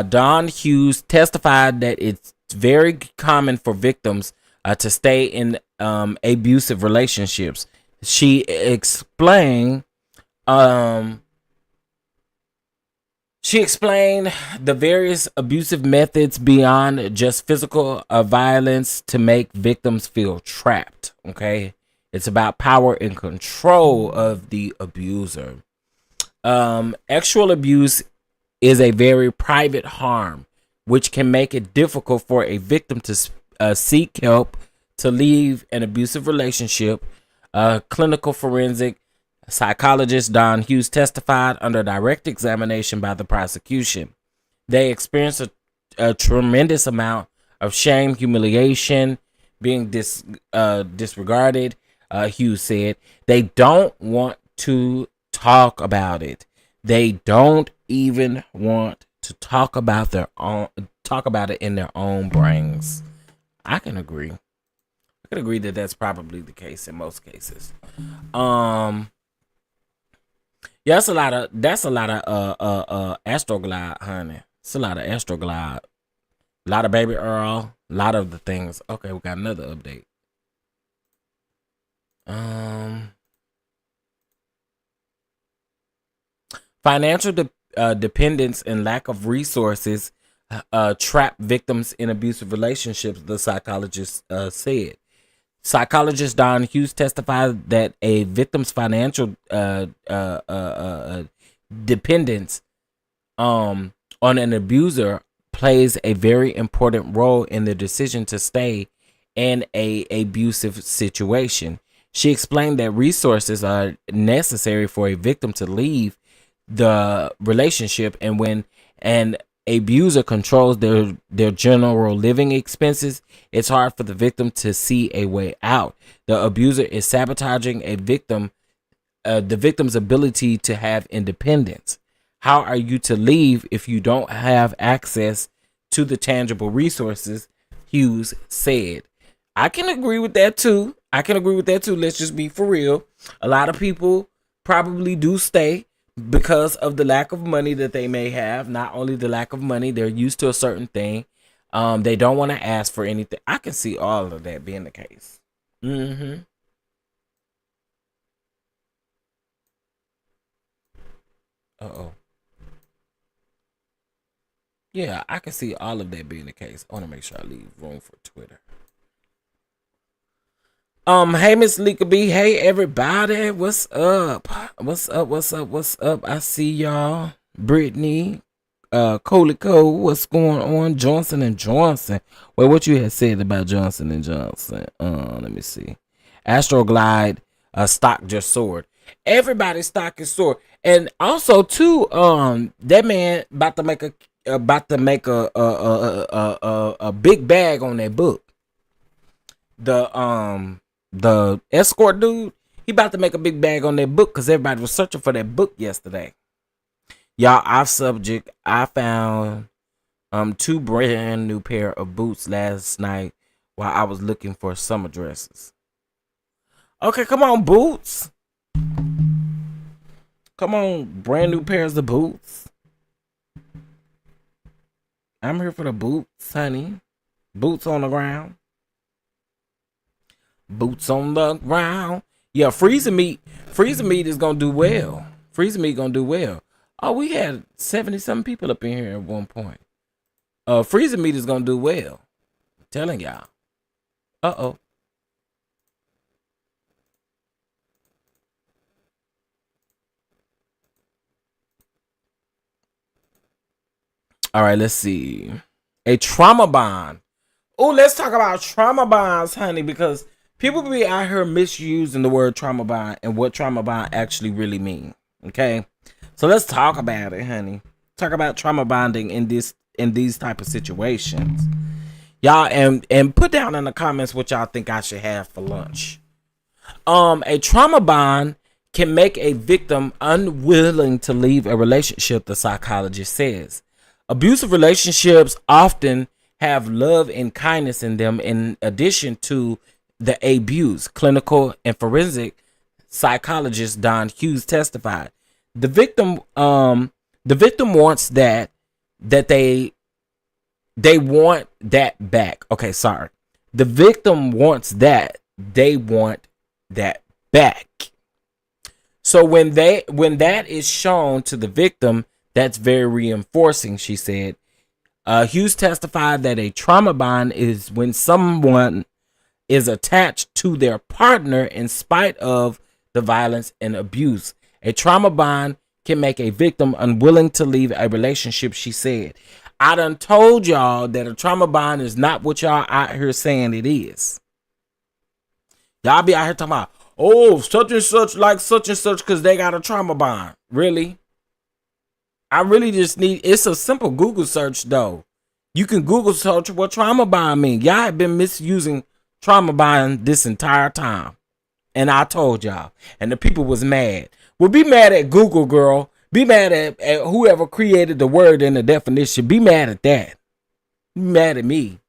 Don Hughes testified that it's very common for victims to stay in abusive relationships. She explained the various abusive methods beyond just physical violence to make victims feel trapped. Okay, it's about power and control of the abuser. Actual abuse is a very private harm, which can make it difficult for a victim to seek help to leave an abusive relationship. Clinical forensic psychologist Don Hughes testified under direct examination by the prosecution. They experienced a tremendous amount of shame, humiliation, being disregarded. Hughes said they don't want to talk about it. They don't even want to talk about it in their own brains. I can agree. I can agree that that's probably the case in most cases. Yeah, that's a lot of Astroglide, honey. It's a lot of Astroglide. A lot of Baby Earl. A lot of the things. Okay, we got another update. Financial dependence and lack of resources trap victims in abusive relationships, the psychologist said. Psychologist Don Hughes testified that a victim's financial dependence on an abuser plays a very important role in the decision to stay in a abusive situation. She explained that resources are necessary for a victim to leave the relationship, and when an abuser controls their general living expenses, it's hard for the victim to see a way out. The abuser is sabotaging the victim's ability to have independence. How are you to leave if you don't have access to the tangible resources? Hughes said. I can agree with that too. Let's just be for real. A lot of people probably do stay because of the lack of money that they may have. Not only the lack of money, they're used to a certain thing. They don't want to ask for anything. I can see all of that being the case. Mm-hmm. Uh-oh. Yeah, I can see all of that being the case. I want to make sure I leave room for Twitter. Hey Miss Lika B. Hey everybody. What's up? What's up? I see y'all. Brittany, Colico, what's going on? Johnson and Johnson. Well, what you had said about Johnson and Johnson? Let me see. Astroglide stock just soared. Everybody's stock is soared. And also too, that man about to make a big bag on that book. The escort dude, he about to make a big bag on that book because everybody was searching for that book yesterday. Y'all, off subject. I found two brand new pair of boots last night while I was looking for summer dresses. Okay, come on, boots. Come on, brand new pairs of boots. I'm here for the boots, honey. Boots on the ground. Boots on the ground. Yeah, freezing meat. Freezing meat is gonna do well. Freezing meat gonna do well. Oh, we had 70-something people up in here at one point. Freezing meat is gonna do well. I'm telling y'all. Uh-oh. All right, let's see. A trauma bond. Oh, let's talk about trauma bonds, honey, because people be out here misusing the word trauma bond and what trauma bond actually really mean. Okay, so let's talk about it, honey. Talk about trauma bonding in these type of situations, y'all, and put down in the comments what y'all think I should have for lunch. A trauma bond can make a victim unwilling to leave a relationship, the psychologist says. Abusive relationships often have love and kindness in them in addition to the abuse. Clinical and forensic psychologist Don Hughes testified. The victim wants that they want that back. Okay, sorry. The victim wants that they want that back. So when that is shown to the victim, that's very reinforcing, she said. Hughes testified that a trauma bond is when someone is attached to their partner in spite of the violence and abuse. A trauma bond can make a victim unwilling to leave a relationship, she said. I done told y'all that a trauma bond is not what y'all out here saying it is. Y'all be out here talking about, oh, such and such like such and such because they got a trauma bond. Really? I really just need, it's a simple Google search though. You can Google search what trauma bond mean. Y'all have been misusing trauma bond this entire time. And I told y'all. And the people was mad. Well, be mad at Google, girl. Be mad at whoever created the word and the definition. Be mad at that. Be mad at me.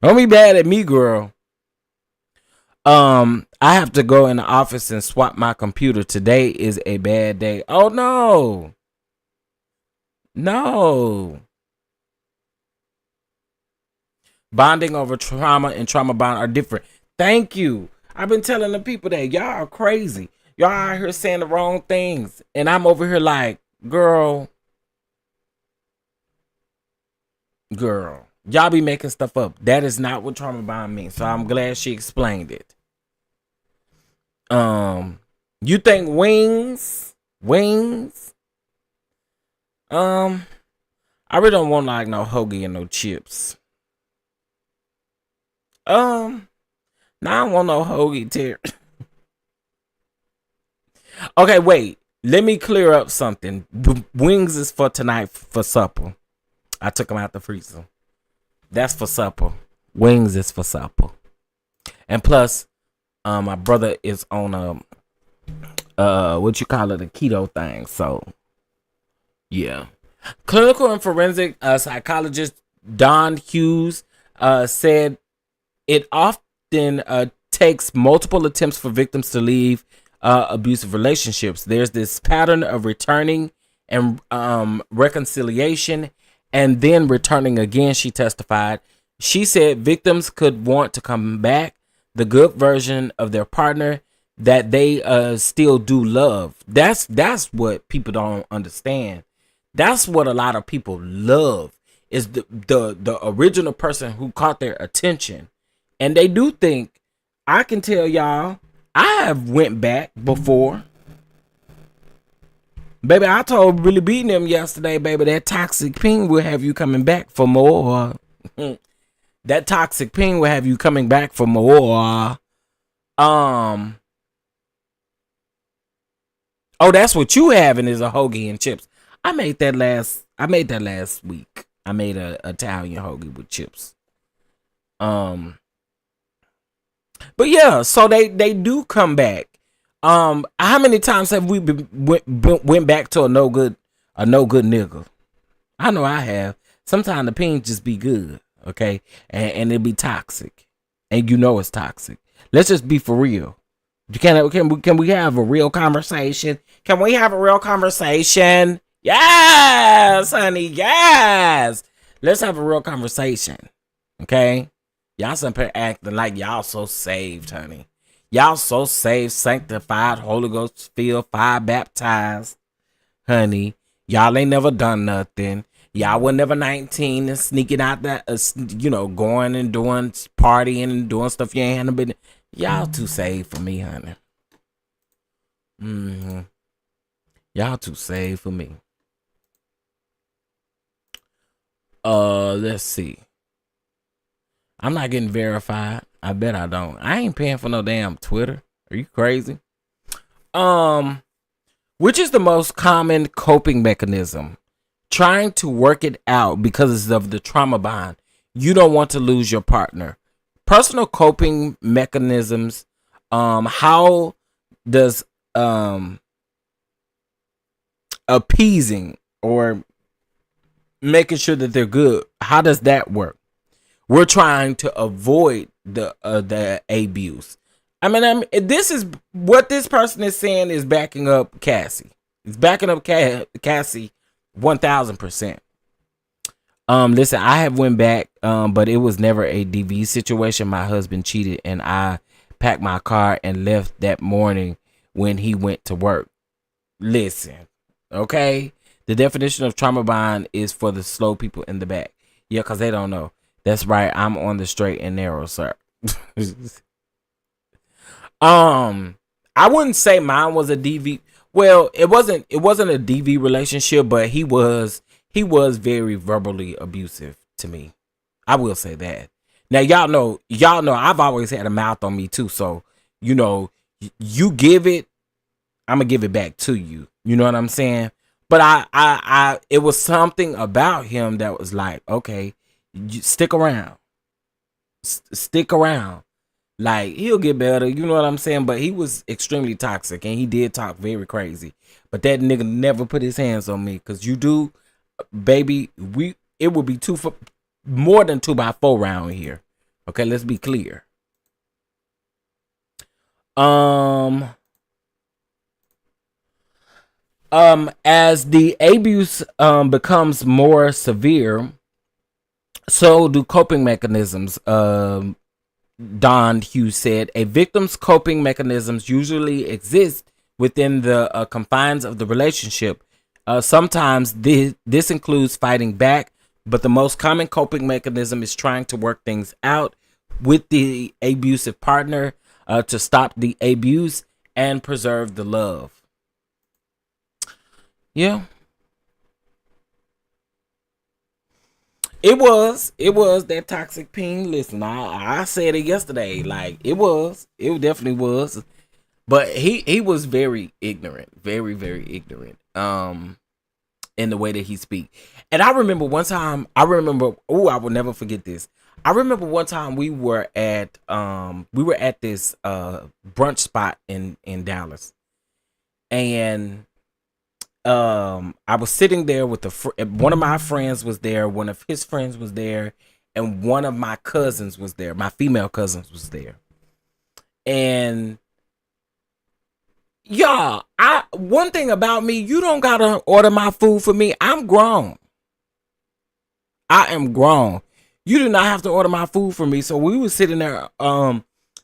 Don't be mad at me, girl. I have to go in the office and swap my computer. Today is a bad day. Oh no. No. Bonding over trauma and trauma bond are different. Thank you. I've been telling the people that y'all are crazy. Y'all out here saying the wrong things. And I'm over here like, girl. Y'all be making stuff up. That is not what trauma bond means. So I'm glad she explained it. You think wings? I really don't want like no hoagie and no chips. Now I don't want no hoagie tear. Okay, wait. Let me clear up something. Wings is for tonight for supper. I took them out the freezer. That's for supper. Wings is for supper. And plus, my brother is on what you call it, a keto thing. So, yeah. Clinical and forensic psychologist Don Hughes said it often takes multiple attempts for victims to leave abusive relationships. There's this pattern of returning and reconciliation and then returning again, she testified. She said victims could want to come back, the good version of their partner that they still do love. That's what people don't understand. That's what a lot of people love, is the original person who caught their attention. And they do think, I can tell y'all, I have went back before. Baby, I told Really Beating them yesterday, baby, that toxic ping will have you coming back for more. That toxic ping will have you coming back for more. Oh, that's what you having is a hoagie and chips. I made that last week. I made a Italian hoagie with chips. But yeah, so they do come back. How many times have we went back to a no good nigga? I know I have. Sometimes the pain just be good, okay, and it be toxic, and you know it's toxic. Let's just be for real. Can we have a real conversation? Can we have a real conversation? Yes, honey, yes. Let's have a real conversation, okay? Y'all some acting like y'all so saved, honey. Y'all so saved, sanctified, Holy Ghost filled, fire baptized, honey. Y'all ain't never done nothing. Y'all were never 19 and sneaking out that, going and doing partying and doing stuff you ain't handling business. Y'all too saved for me, honey. Y'all too saved for me. Let's see. I'm not getting verified. I bet I don't. I ain't paying for no damn Twitter. Are you crazy? Which is the most common coping mechanism? Trying to work it out because of the trauma bond. You don't want to lose your partner. Personal coping mechanisms. How does appeasing or making sure that they're good, how does that work? We're trying to avoid the abuse. I mean, this is what this person is saying is backing up Cassie. It's backing up Cassie 1000%. Listen, I have went back, but it was never a DV situation. My husband cheated, and I packed my car and left that morning when he went to work. Listen, okay? The definition of trauma bond is for the slow people in the back. Yeah, because they don't know. That's right. I'm on the straight and narrow, sir. I wouldn't say mine was a DV. Well, it wasn't a DV relationship, but he was very verbally abusive to me. I will say that. Now y'all know I've always had a mouth on me too, so you give it, I'm gonna give it back to you. You know what I'm saying? But I it was something about him that was like, okay, you stick around. Stick around. Like, he'll get better, you know what I'm saying? But he was extremely toxic, and he did talk very crazy. But that nigga never put his hands on me, because you do, baby, it would be more than 2x4 round here. Okay, let's be clear. As the abuse becomes more severe, so do coping mechanisms. Don Hughes said, a victim's coping mechanisms usually exist within the confines of the relationship. Sometimes this includes fighting back, but the most common coping mechanism is trying to work things out with the abusive partner to stop the abuse and preserve the love. Yeah. It was that toxic ping. Listen, I said it yesterday. Like, it definitely was. But he was very ignorant, very, very ignorant. In the way that he speak. And I remember one time, I will never forget this. I remember one time we were at this brunch spot in Dallas. And I was sitting there with one of my friends was there, one of his friends was there, and one of my cousins was there. My female cousins was there. And y'all, one thing about me, you don't gotta order my food for me. I'm grown. I am grown. You do not have to order my food for me. So we was sitting there,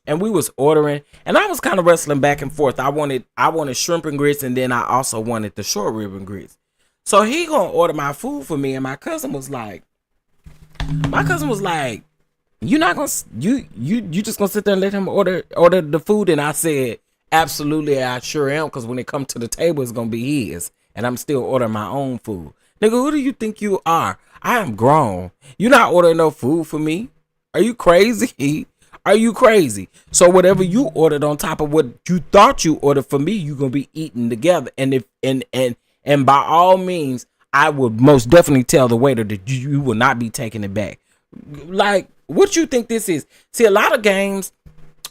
and we was ordering, and I was kind of wrestling back and forth. I wanted shrimp and grits, and then I also wanted the short rib and grits. So he gonna order my food for me, and my cousin was like, you not gonna you just gonna sit there and let him order the food? And I said, absolutely, I sure am, because when it comes to the table, it's gonna be his, and I'm still ordering my own food. Nigga, who do you think you are? I am grown. You not ordering no food for me? Are you crazy? Are you crazy? So whatever you ordered on top of what you thought you ordered for me, you're gonna be eating together. And if and by all means, I would most definitely tell the waiter that you will not be taking it back. Like, what you think this is? See, a lot of games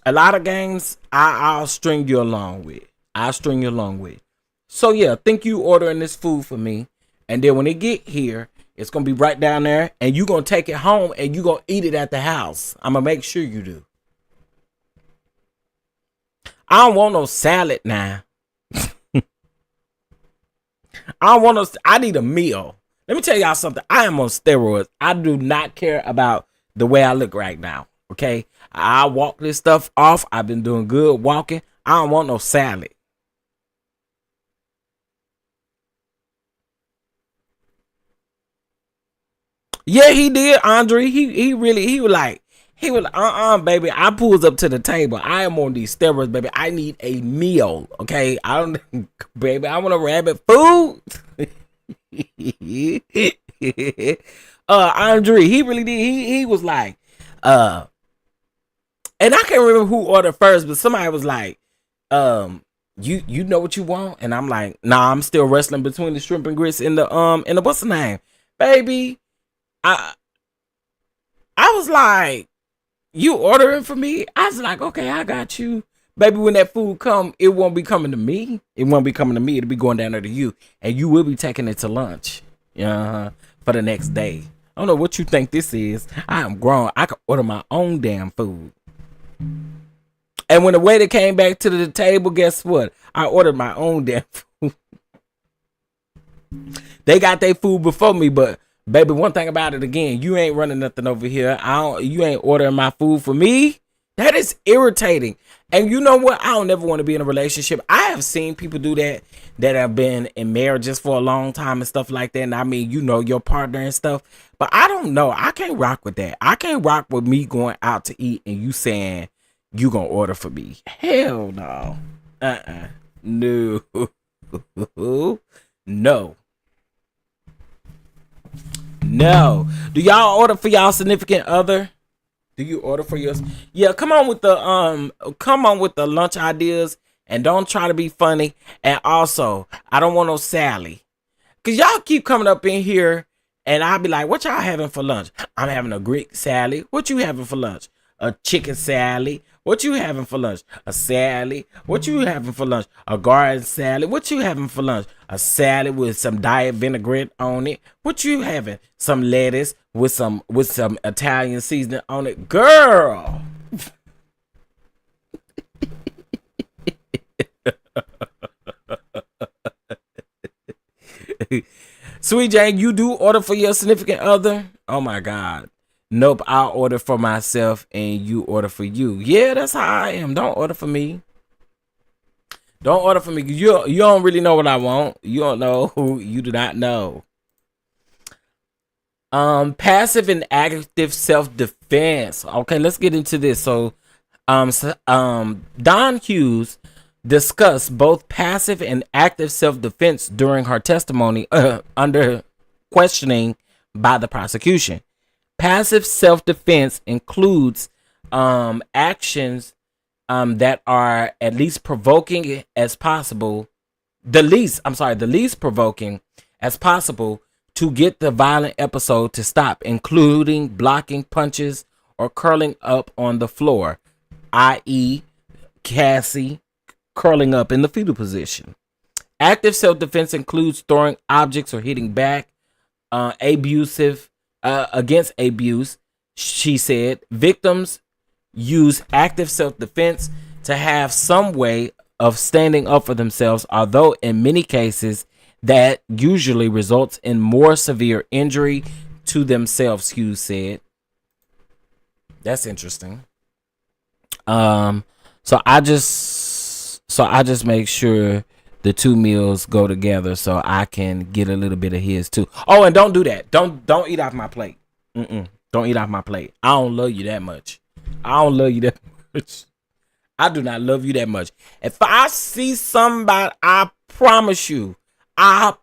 I'll string you along with. I'll string you along with it. So yeah, think you ordering this food for me, and then when it get here, it's gonna be right down there, and you gonna take it home and you gonna eat it at the house. I'm gonna make sure you do. I don't want no salad now. I need a meal. Let me tell y'all something. I am on steroids. I do not care about the way I look right now. Okay? I walk this stuff off. I've been doing good walking. I don't want no salad. Yeah, he did, Andre. He was like, baby. I pulls up to the table. I am on these steroids, baby. I need a meal. Okay? I don't baby, I want a rabbit food. Andre, he really did. He was like, and I can't remember who ordered first, but somebody was like, you know what you want? And I'm like, nah, I'm still wrestling between the shrimp and grits and the what's the name? Baby, I was like, you ordering for me? I was like, okay, I got you. Baby, when that food come, it won't be coming to me. It won't be coming to me. It'll be going down there to you. And you will be taking it to lunch. For the next day. I don't know what you think this is. I am grown. I can order my own damn food. And when the waiter came back to the table, guess what? I ordered my own damn food. They got their food before me, but baby, one thing about it again, you ain't running nothing over here. You ain't ordering my food for me. That is irritating. And you know what? I don't ever want to be in a relationship. I have seen people do that have been in marriages for a long time and stuff like that. And I mean, you know, your partner and stuff. But I don't know. I can't rock with that. I can't rock with me going out to eat and you saying you gonna order for me. Hell no. No. No. No. Do y'all order for y'all significant other? Do you order for yours? Yeah, come on with the lunch ideas and don't try to be funny. And also, I don't want no Sally. Cause y'all keep coming up in here and I'll be like, what y'all having for lunch? I'm having a Greek salad. What you having for lunch? A chicken salad. What you having for lunch? A salad. What you having for lunch? A garden salad. What you having for lunch? A salad with some diet vinaigrette on it. What you having? Some lettuce with some Italian seasoning on it. Girl. Sweet Jane, you do order for your significant other? Oh my God. Nope, I'll order for myself and you order for you. Yeah, that's how I am. Don't order for me. Don't order for me. You don't really know what I want. You don't know who you do not know. Passive and active self-defense. Okay, let's get into this. So, Don Hughes discussed both passive and active self-defense during her testimony under questioning by the prosecution. Passive self-defense includes actions that are at least provoking as possible, the least provoking as possible to get the violent episode to stop, including blocking punches or curling up on the floor, i.e. Cassie curling up in the fetal position. Active self-defense includes throwing objects or hitting back, against abuse. She said victims use active self-defense to have some way of standing up for themselves, although in many cases that usually results in more severe injury to themselves, Hughes said. That's interesting. So I just make sure the two meals go together so I can get a little bit of his too. Oh, and don't do that. Don't eat off my plate. Don't eat off my plate. I don't love you that much. I don't love you that much. I do not love you that much. If I see somebody, I promise you, I'm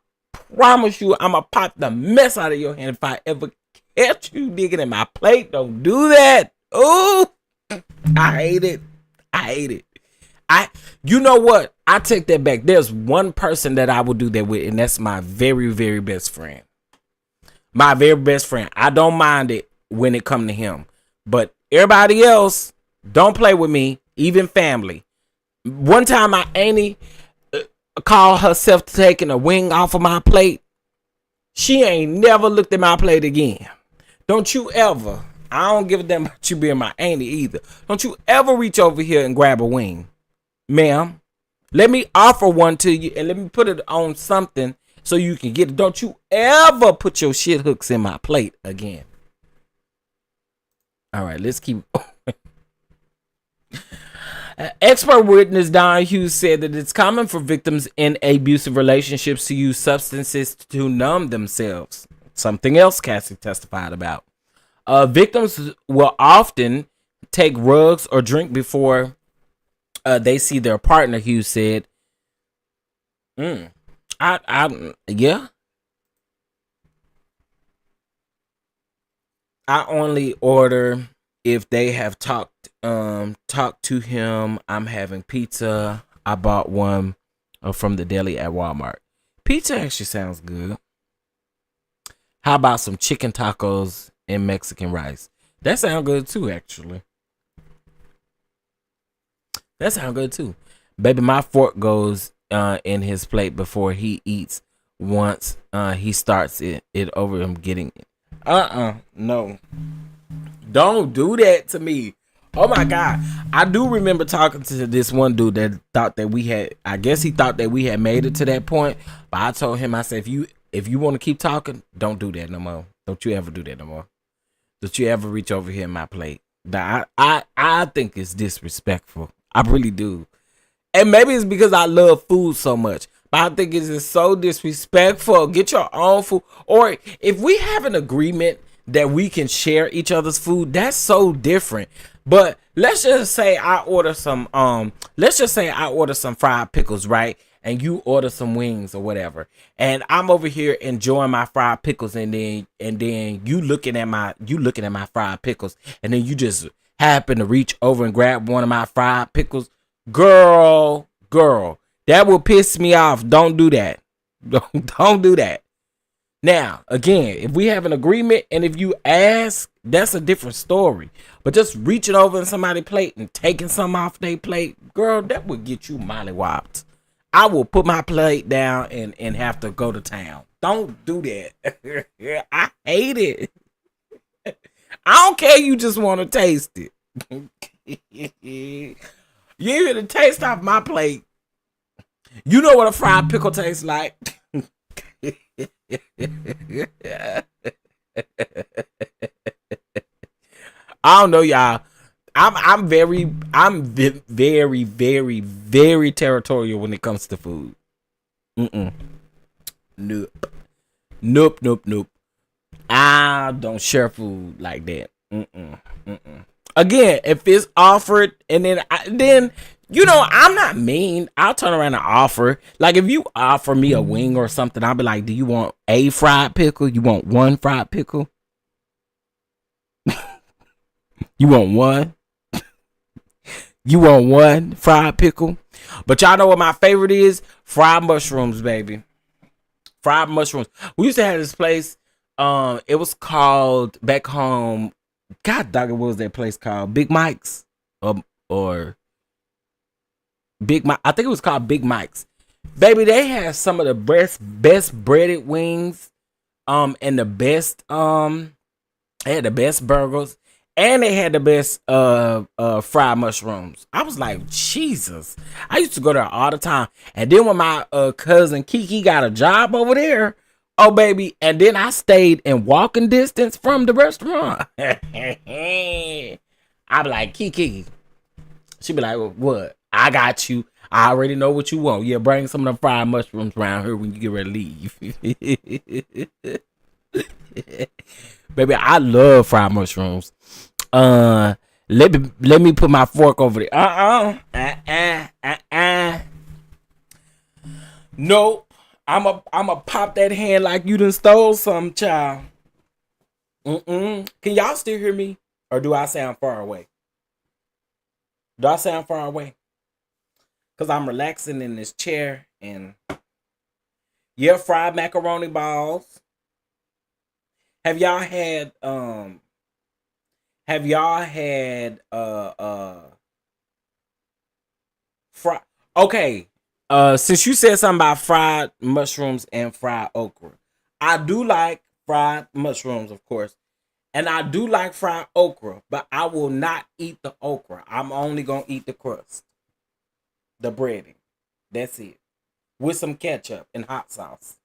going to pop the mess out of your hand if I ever catch you digging in my plate. Don't do that. Oh, I hate it. You know what? I take that back. There's one person that I will do that with, and that's my very, very best friend. My very best friend. I don't mind it when it come to him. But everybody else, don't play with me. Even family. One time my auntie called herself taking a wing off of my plate. She ain't never looked at my plate again. Don't you ever, I don't give a damn about you being my auntie either. Don't you ever reach over here and grab a wing. Ma'am, let me offer one to you and let me put it on something so you can get it. Don't you ever put your shit hooks in my plate again. All right, let's keep. Expert witness Don Hughes said that it's common for victims in abusive relationships to use substances to numb themselves. Something else Cassie testified about. Victims will often take drugs or drink before they see their partner, Hughes said. Yeah. I only order if they have talked to him. I'm having pizza. I bought one from the deli at Walmart. Pizza actually sounds good. How about some chicken tacos and Mexican rice? That sounds good too, actually. That sounds good too. Baby, my fork goes in his plate before he eats once he starts it over him getting it. No. Don't do that to me. Oh my God. I do remember talking to this one dude that thought that we had, I guess he thought that we had made it to that point. But I told him, I said, if you want to keep talking, don't do that no more. Don't you ever do that no more. Don't you ever reach over here in my plate. I think it's disrespectful. I really do. And maybe it's because I love food so much. But I think it's just so disrespectful. Get your own food. Or if we have an agreement that we can share each other's food, that's so different. But let's just say I order some fried pickles, right? And you order some wings or whatever. And I'm over here enjoying my fried pickles, and then you looking at my fried pickles, and then you just happen to reach over and grab one of my fried pickles. Girl, that will piss me off. Don't do that. Don't do that. Now, again, if we have an agreement and if you ask, that's a different story. But just reaching over in somebody's plate and taking something off their plate, girl, that would get you mollywopped. I will put my plate down and have to go to town. Don't do that. I hate it. I don't care. You just want to taste it. You hear the taste off my plate. You know what a fried pickle tastes like. I don't know, y'all. I'm very, very territorial when it comes to food. Nope. I don't share food like that. Again, if it's offered, and then you know, I'm not mean. I'll turn around and offer. Like, if you offer me a wing or something, I'll be like, do you want a fried pickle? You want one fried pickle? You want one? You want one fried pickle? But y'all know what my favorite is? Fried mushrooms, baby. Fried mushrooms. We used to have this place. It was called back home. God dog, what was that place called? Big Mike's? Or Big Mike. I think it was called Big Mike's. Baby, they had some of the best breaded wings. And the best they had the best burgers. And they had the best fried mushrooms. I was like, Jesus. I used to go there all the time. And then when my cousin Kiki got a job over there, oh baby, and then I stayed in walking distance from the restaurant. I'd be like, Kiki. She'd be like, well, what? I got you. I already know what you want. Yeah, bring some of the fried mushrooms around here when you get ready to leave. Baby, I love fried mushrooms. Let me put my fork over there. Nope. I'ma pop that hand like you done stole some, child. Can y'all still hear me? Or do I sound far away? Do I sound far away? Because I'm relaxing in this chair and yeah, fried macaroni balls. Have y'all had Fry. Okay. Since you said something about fried mushrooms and fried okra, I do like fried mushrooms, of course, and I do like fried okra, but I will not eat the okra. I'm only gonna eat the crust, the breading. That's it, with some ketchup and hot sauce.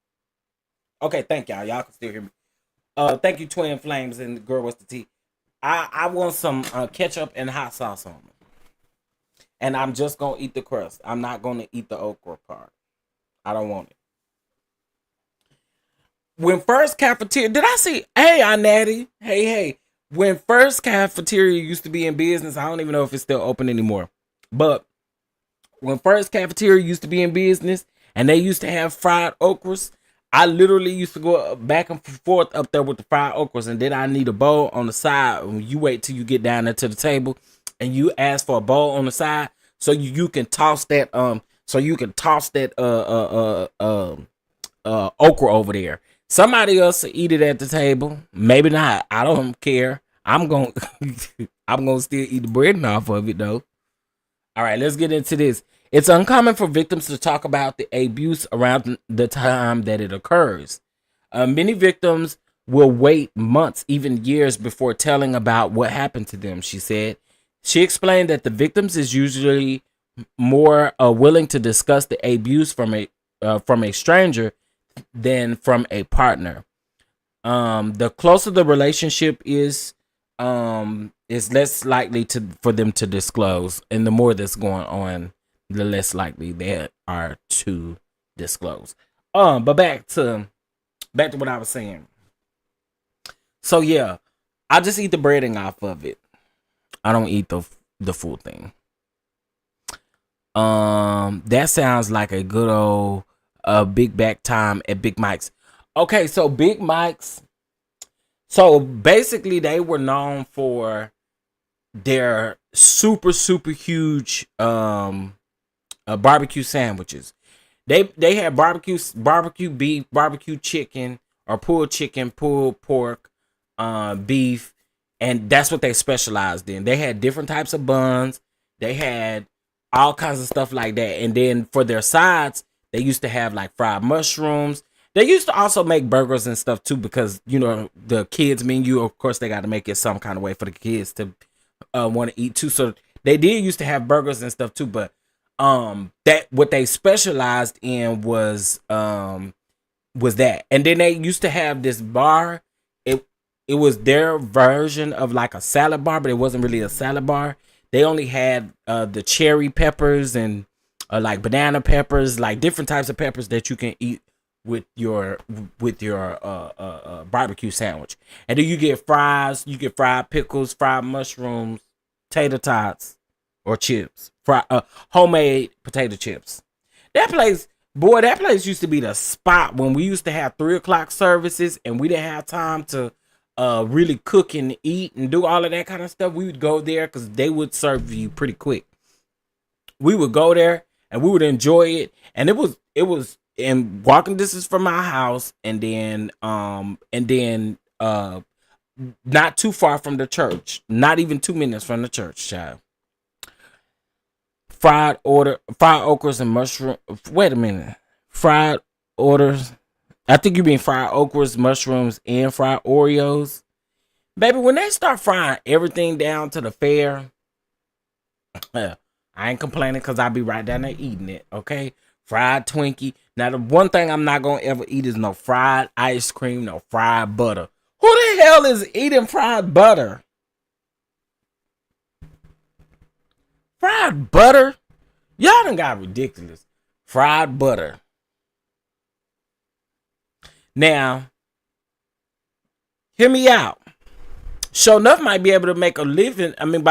Okay, thank y'all. Y'all can still hear me. Thank you, Twin Flames and the girl with the tea. I want some ketchup and hot sauce on it, and I'm just gonna eat the crust. I'm not gonna eat the okra part. I don't want it. When first cafeteria, did I see? Hey, I Natty. Hey, hey. When first cafeteria used to be in business, I don't even know if it's still open anymore. But when first cafeteria used to be in business, and they used to have fried okras, I literally used to go back and forth up there with the fried okras, and then I need a bowl on the side. When you wait till you get down there to the table, and you ask for a bowl on the side, so you can toss that okra over there. Somebody else will eat it at the table. Maybe not. I don't care. I'm going I'm going to still eat the bread off of it though. All right, let's get into this. It's uncommon for victims to talk about the abuse around the time that it occurs. Many victims will wait months, even years before telling about what happened to them, she said. She explained that the victims is usually more willing to discuss the abuse from a stranger than from a partner. The closer the relationship is less likely for them to disclose, and the more that's going on, the less likely they are to disclose. But back to what I was saying. So yeah, I just eat the breading off of it. I don't eat the full thing. That sounds like a good old big back time at Big Mike's. Okay, so Big Mike's. So basically, they were known for their super huge barbecue sandwiches. They had barbecue beef, barbecue chicken, or pulled chicken, pulled pork, beef, and that's what they specialized in. They had different types of buns. They had all kinds of stuff like that. And then for their sides, they used to have like fried mushrooms. They used to also make burgers and stuff too, because the kids menu, of course, they got to make it some kind of way for the kids to want to eat too. So they did used to have burgers and stuff too, but that what they specialized in was that. And then they used to have this bar. It was their version of like a salad bar, but it wasn't really a salad bar. They only had the cherry peppers and like banana peppers, like different types of peppers that you can eat with your barbecue sandwich. And then you get fries, you get fried pickles, fried mushrooms, tater tots, or chips, homemade potato chips. That place, boy, that place used to be the spot when we used to have 3 o'clock services and we didn't have time to really cook and eat and do all of that kind of stuff. We would go there because they would serve you pretty quick. We would go there and we would enjoy it, and it was in walking distance from my house, and then not too far from the church, not even 2 minutes from the church, child. Fried okras and mushroom. Wait a minute. Fried orders. I think you mean fried okras, mushrooms, and fried Oreos. Baby, when they start frying everything down to the fair, I ain't complaining because I'll be right down there eating it, okay? Fried Twinkie. Now, the one thing I'm not going to ever eat is no fried ice cream, no fried butter. Who the hell is eating fried butter? Fried butter? Y'all done got ridiculous. Fried butter. Now, hear me out. Show Enough might be able to make a living. I mean,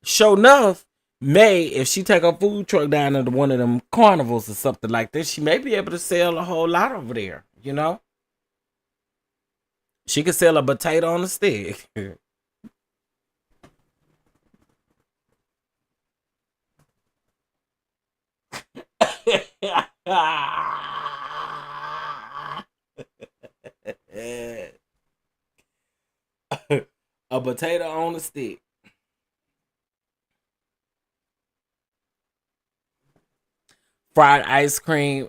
Show Enough may, if she take a food truck down into one of them carnivals or something like this, she may be able to sell a whole lot over there, She could sell a potato on a stick. A potato on a stick. fried ice cream.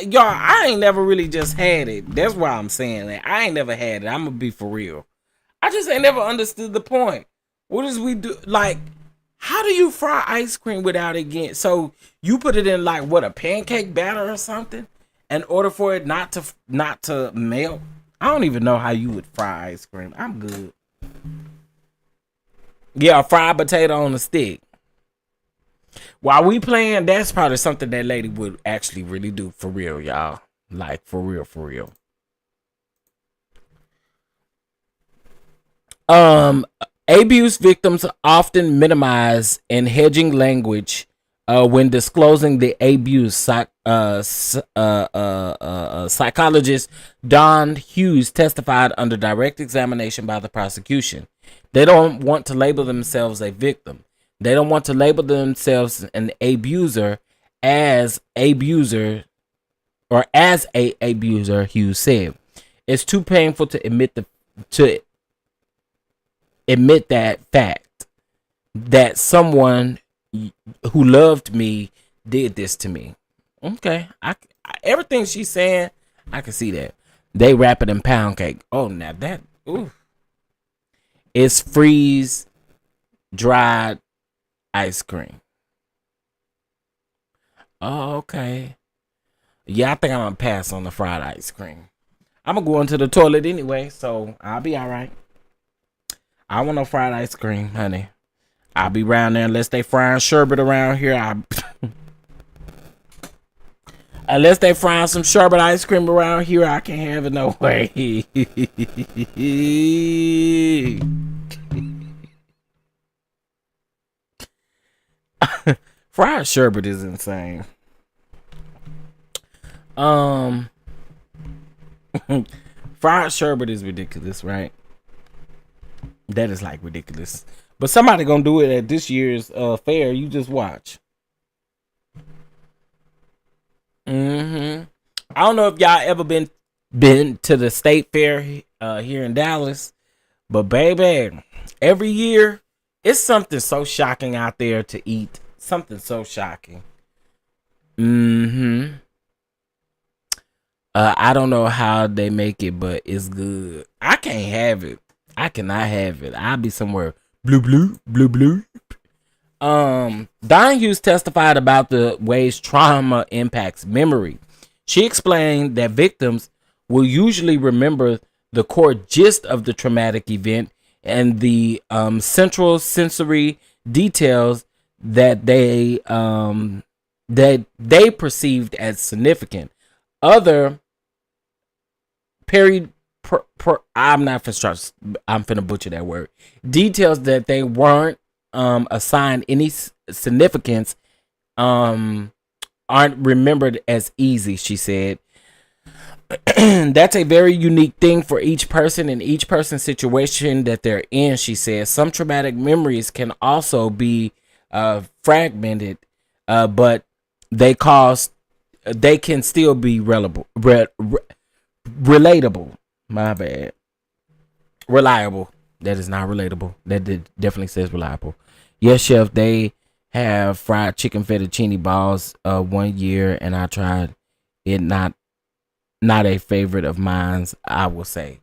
Y'all, I ain't never really just had it. That's why I'm saying that. I ain't never had it. I'm gonna be for real. I just ain't never understood the point. What does we do? Like, how do you fry ice cream without it getting? So you put it in like what, a pancake batter or something, in order for it not to melt? I don't even know how you would fry ice cream. I'm good. Yeah, a fried potato on a stick. While we playing, that's probably something that lady would actually really do for real, y'all. Like for real, for real. Abuse victims often minimize and hedging language when disclosing the abuse. Psychologist Don Hughes testified under direct examination by the prosecution. They don't want to label themselves a victim. They don't want to label themselves an abuser as abuser or as a abuser, Hughes said. It's too painful to admit that fact that someone who loved me did this to me. Okay, everything she's saying, I can see that. They wrap it in pound cake. Oh, now that, ooh, it's freeze dried ice cream. Oh, okay. Yeah, I think I'm gonna pass on the fried ice cream. I'm gonna go into the toilet anyway, so I'll be all right. I want no fried ice cream, honey. I'll be around there unless they frying sherbet around here. Unless they frying some sherbet ice cream around here, I can't have it no way. Fried sherbet is insane. Fried sherbet is ridiculous, right? That is like ridiculous. But somebody gonna do it at this year's fair. You just watch. I don't know if y'all ever been to the state fair here in Dallas, but baby, every year it's something so shocking out there to eat. Something so shocking. I don't know how they make it, but it's good. I can't have it. I cannot have it. I'll be somewhere blue. Don Hughes testified about the ways trauma impacts memory. She explained that victims will usually remember the core gist of the traumatic event and the central sensory details that they perceived as significant. Other I'm finna butcher that word. Details that they weren't assigned any significance aren't remembered as easy, she said. That's a very unique thing for each person and each person's situation that they're in, she said. Some traumatic memories can also be fragmented, but they can still be relatable. My bad. Reliable. That is not relatable. That definitely says reliable. Yes, chef, they have fried chicken fettuccine balls 1 year, and I tried it. Not a favorite of mine, I will say.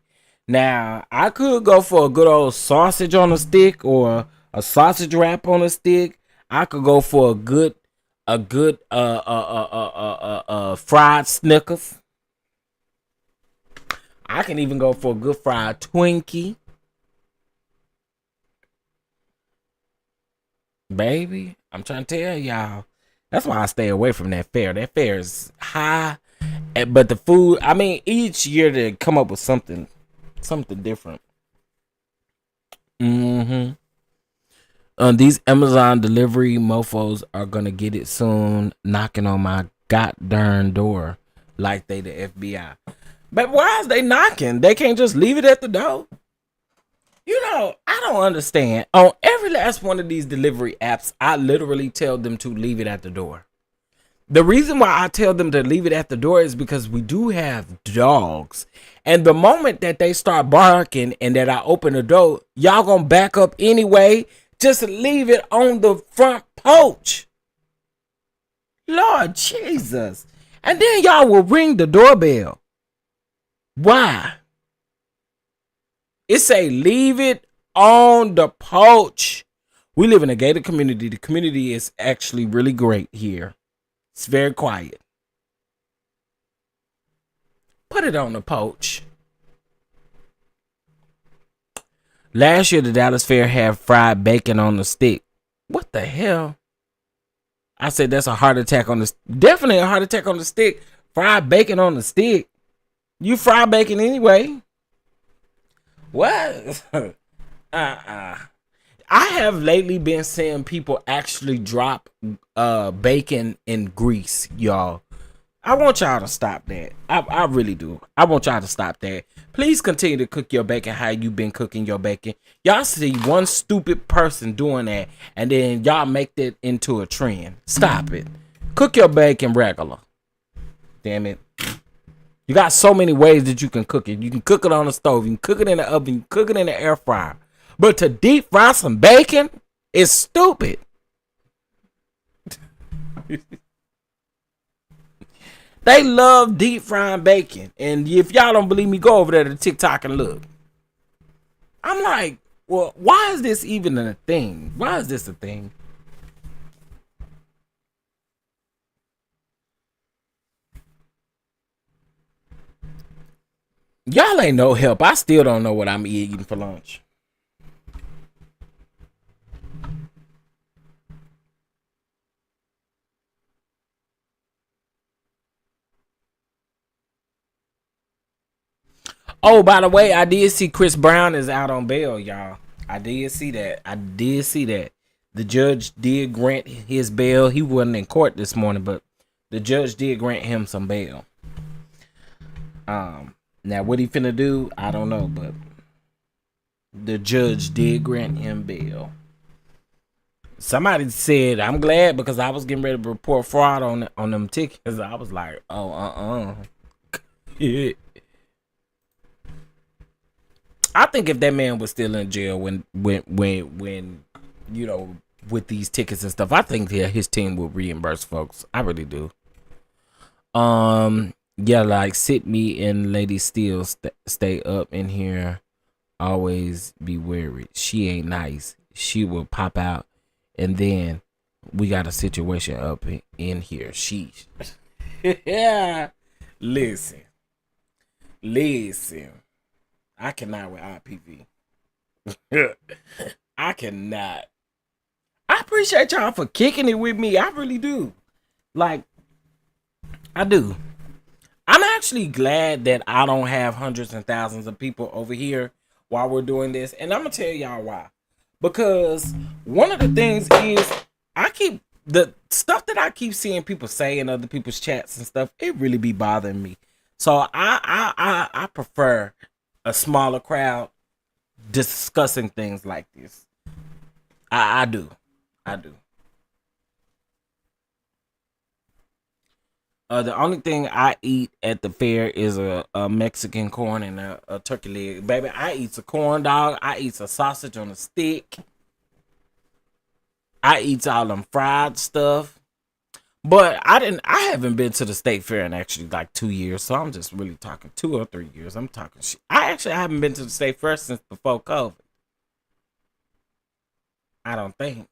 Now, I could go for a good old sausage on a stick or a sausage wrap on a stick. I could go for a good fried Snickers. I can even go for a good fried Twinkie. Baby, I'm trying to tell y'all. That's why I stay away from that fair. That fair is high. But the food, I mean, each year they come up with something different. These Amazon delivery mofos are going to get it soon, knocking on my goddamn door like they the FBI. But why is they knocking? They can't just leave it at the door. You know, I don't understand. On every last one of these delivery apps, I literally tell them to leave it at the door. The reason why I tell them to leave it at the door is because we do have dogs. And the moment that they start barking and that I open the door, y'all gonna back up anyway. Just leave it on the front porch. Lord Jesus. And then y'all will ring the doorbell. Why? It say leave it on the porch. We live in a gated community. The community is actually really great here. It's very quiet. Put it on the porch. Last year, the Dallas Fair had fried bacon on the stick. What the hell? I said that's a heart attack on the... Definitely a heart attack on the stick. Fried bacon on the stick. You fry bacon anyway. What? I have lately been seeing people actually drop bacon in grease, y'all. I want y'all to stop that. I really do. I want y'all to stop that. Please continue to cook your bacon how you been cooking your bacon. Y'all see one stupid person doing that, and then y'all make that into a trend. Stop it. Cook your bacon regular. Damn it. You got so many ways that you can cook it. You can cook it on the stove. You can cook it in the oven. You can cook it in the air fryer. But to deep fry some bacon is stupid. They love deep frying bacon. And if y'all don't believe me, go over there to TikTok and look. I'm like, well, why is this even a thing? Why is this a thing? Y'all ain't no help. I still don't know what I'm eating for lunch. Oh, by the way, I did see Chris Brown is out on bail, y'all. I did see that. The judge did grant his bail. He wasn't in court this morning, but the judge did grant him some bail. Now what he finna do, I don't know, but the judge did grant him bail. Somebody said, I'm glad because I was getting ready to report fraud on them tickets. I was like, oh, I think if that man was still in jail when you know, with these tickets and stuff, I think his team will reimburse folks. I really do. Yeah, like sit me and Lady Steele stay up in here. Always be worried. She ain't nice. She will pop out, and then we got a situation up in here. Sheesh. Yeah. Listen. I cannot with IPV. I cannot. I appreciate y'all for kicking it with me. I really do. Like, I do. I'm actually glad that I don't have hundreds and thousands of people over here while we're doing this. And I'm going to tell y'all why. Because one of the things is I keep the stuff that I keep seeing people say in other people's chats and stuff. It really be bothering me. So I prefer a smaller crowd discussing things like this. I do. The only thing I eat at the fair is a Mexican corn and a turkey leg. Baby, I eat a corn dog. I eat a sausage on a stick. I eat all them fried stuff. But I haven't been to the state fair in actually like 2 years. So I'm just really talking 2 or 3 years. I'm talking shit. I haven't been to the state fair since before COVID. I don't think.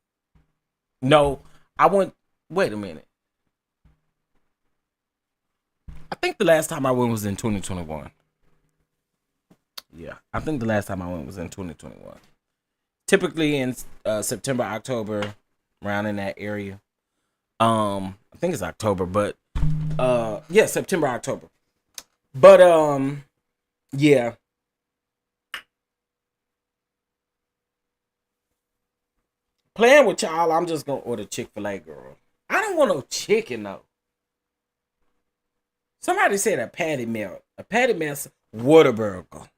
No, I went. Wait a minute. I think the last time I went was in 2021. Yeah, I think the last time I went was in 2021. Typically in September, October, around in that area. I think it's October, but yeah, September, October. But yeah. Playing with y'all, I'm just gonna order Chick-fil-A, girl. I don't want no chicken though. Somebody said a patty melt. A patty melt. Whataburger.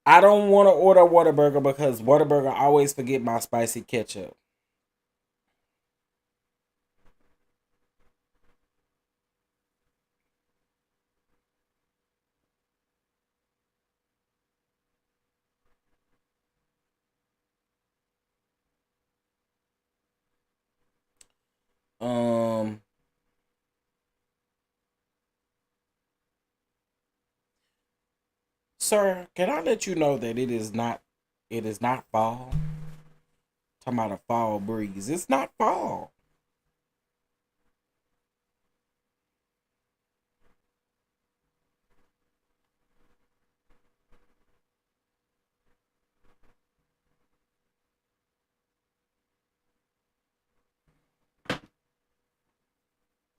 I don't want to order Whataburger because Whataburger always forget my spicy ketchup. Um, sir, can I let you know that it is not fall? Talking about a fall breeze. It's not fall.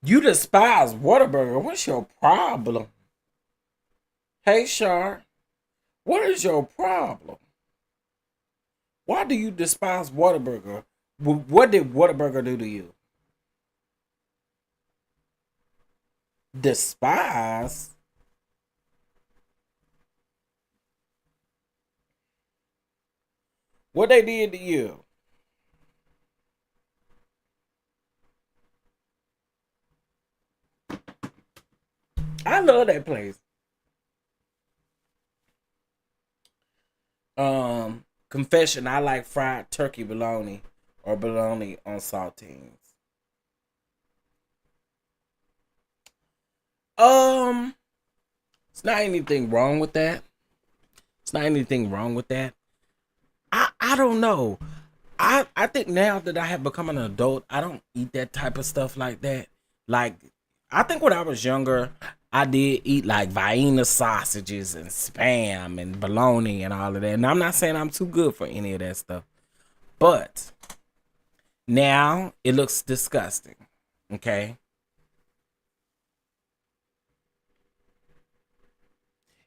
You despise Whataburger. What's your problem? Hey, Shar, what is your problem? Why do you despise Whataburger? What did Whataburger do to you? Despise? What they did to you? I love that place. Confession, I like fried turkey bologna or bologna on saltines. Um, it's not anything wrong with that. It's not anything wrong with that. I don't know. I think now that I have become an adult, I don't eat that type of stuff like that. Like, I think when I was younger, I did eat like Vienna sausages and spam and bologna and all of that. And I'm not saying I'm too good for any of that stuff, but now it looks disgusting. Okay,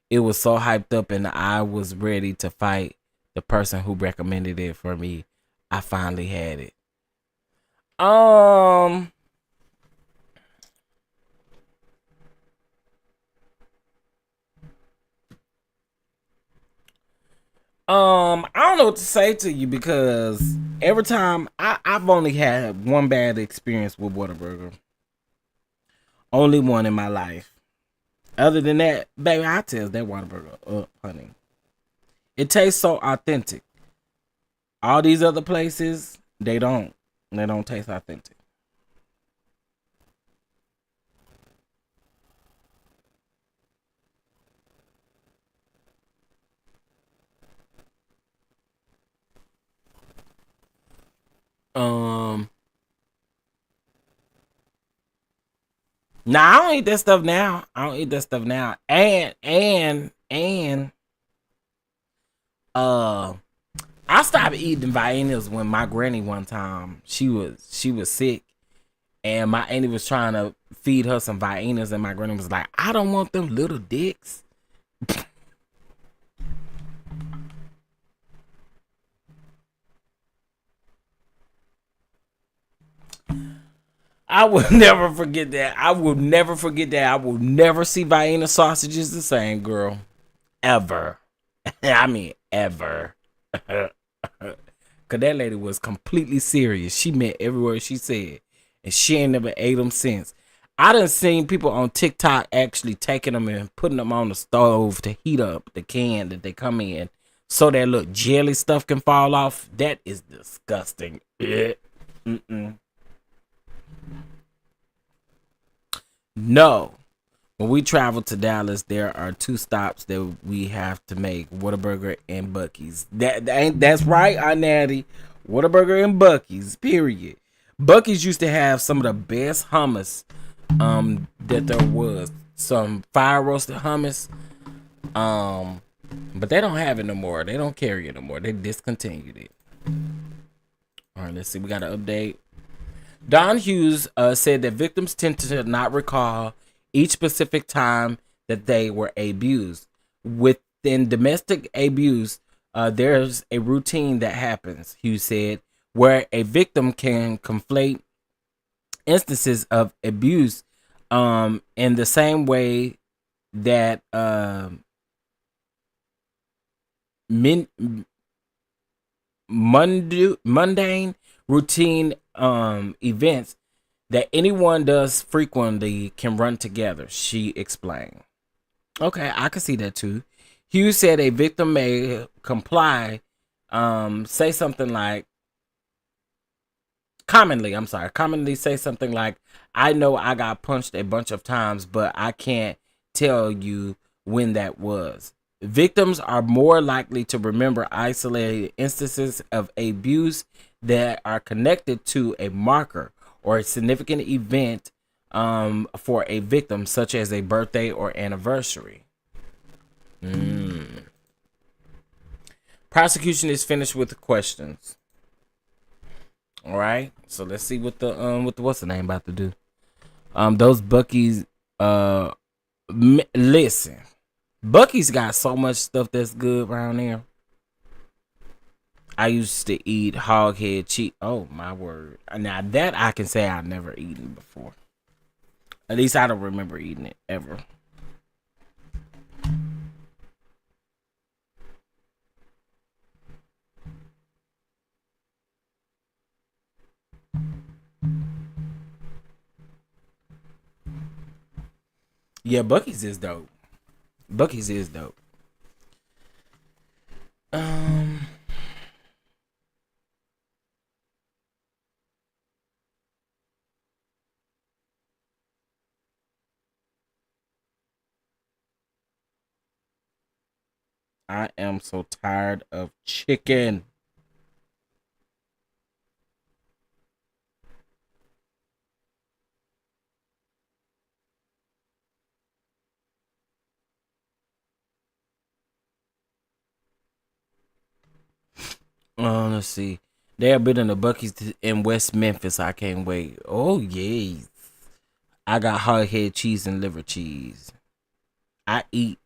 it was so hyped up, and I was ready to fight the person who recommended it for me. I finally had it. Um, I don't know what to say to you because every time I've only had one bad experience with Whataburger. Only one in my life. Other than that, baby, I tell that Whataburger up, honey. It tastes so authentic. All these other places, they don't. They don't taste authentic. Um, nah, I don't eat that stuff now. I don't eat that stuff now. And uh I stopped eating Viennas when my granny one time she was sick and my auntie was trying to feed her some Viennas and my granny was like, I don't want them little dicks. I will never forget that. I will never forget that. I will never see Vienna sausages the same, girl. Ever. I mean, ever. Cause that lady was completely serious. She meant every word she said, and she ain't never ate them since. I done seen people on TikTok actually taking them and putting them on the stove to heat up the can that they come in, so that little jelly stuff can fall off. That is disgusting. Mm-mm. No. When we travel to Dallas, there are two stops that we have to make: Whataburger and Buc-ee's. That's right, Aunt Natty. Whataburger and Buc-ee's. Period. Buc-ee's used to have some of the best hummus that there was. Some fire roasted hummus. Um, but they don't have it no more. They don't carry it no more. They discontinued it. All right, let's see. We got an update. Don Hughes said that victims tend to not recall each specific time that they were abused. Within domestic abuse, there's a routine that happens, Hughes said, where a victim can conflate instances of abuse in the same way that min- mundane routine events that anyone does frequently can run together, she explained. Okay, I can see that too. Hughes said a victim may comply, say something like, commonly say something like, I know I got punched a bunch of times, but I can't tell you when that was. Victims are more likely to remember isolated instances of abuse that are connected to a marker or a significant event for a victim, such as a birthday or anniversary. Prosecution is finished with the questions. All right, so let's see what the what's the name about to do. Those Bucky's. Listen, Bucky's got so much stuff that's good around here. I used to eat hog head cheese. Oh my word! Now that I can say I've never eaten before. At least I don't remember eating it ever. Yeah, Bucky's is dope. Bucky's is dope. I am so tired of chicken. Let's see. They are building the Bucky's in West Memphis. I can't wait. Oh yes. I got hog head cheese and liver cheese. I eat.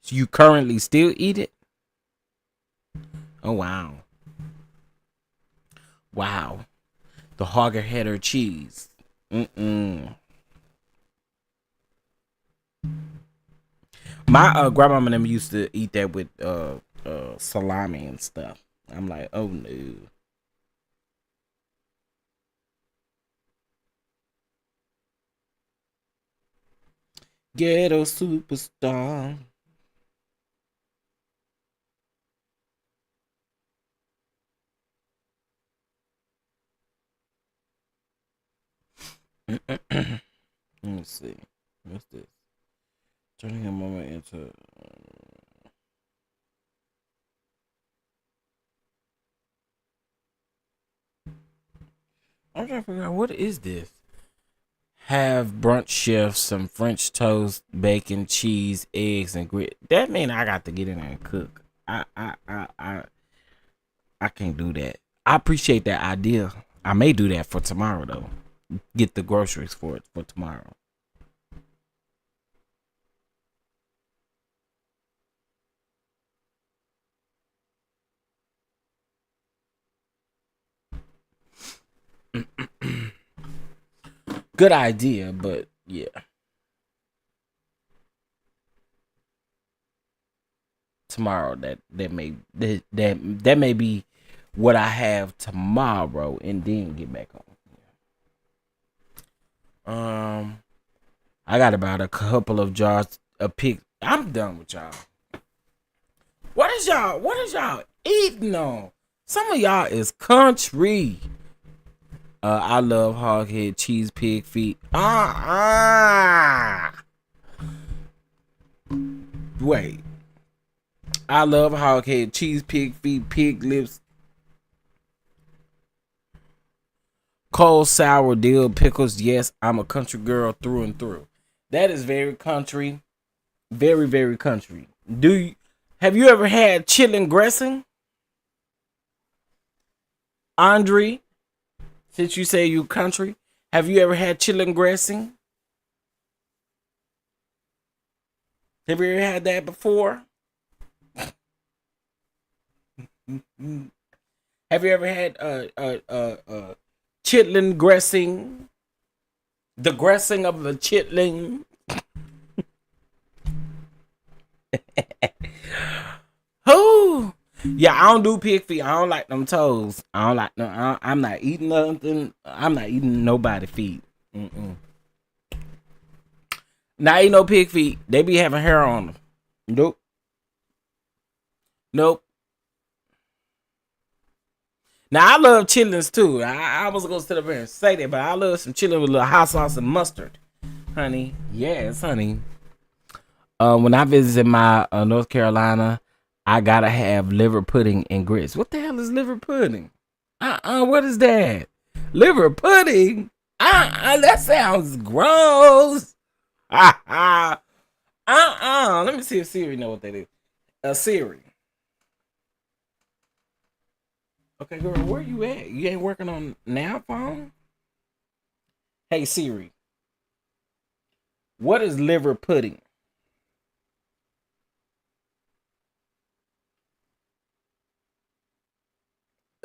You currently still eat it? Oh wow. Wow. The hog header cheese. My grandmama and them used to eat that with salami and stuff. I'm like, oh no. Ghetto superstar. Let's see. What's this? Turning a moment into. I'm trying to figure out what is this. Have brunch chef some French toast, bacon, cheese, eggs, and grit. That mean I got to get in there and cook. I can't do that. I appreciate that idea. I may do that for tomorrow though. Get the groceries for it for tomorrow. Good idea, but yeah. Tomorrow that may be what I have tomorrow and then get back on. I got about a couple of jars of pig. I'm done with y'all. What is y'all eating on? Some of y'all is country. I love hog head, cheese, pig feet. Wait. I love hog head, cheese, pig feet, pig lips, cold, sour, dill, pickles. Yes, I'm a country girl through and through. That is very country. Very, very country. Have you ever had chitlin dressing? Andre, since you say you country, have you ever had chitlin dressing? Have you ever had that before? Have you ever had chitlin dressing? The dressing of the chitlin. Who? Yeah, I don't do pig feet. I don't like them toes. I don't like no. I'm not eating nothing. I'm not eating nobody feet. Not eat no pig feet. They be having hair on them. Nope. Now I love chitlins too. I was gonna sit up here and say that, but I love some chitlins with a little hot sauce and mustard, honey. Yes, honey. When I visited my North Carolina, I gotta have liver pudding and grits. What the hell is liver pudding? What is that? Liver pudding? That sounds gross. Let me see if Siri know what that is. Siri. Okay, girl, where you at? You ain't working on now phone? Hey Siri. What is liver pudding?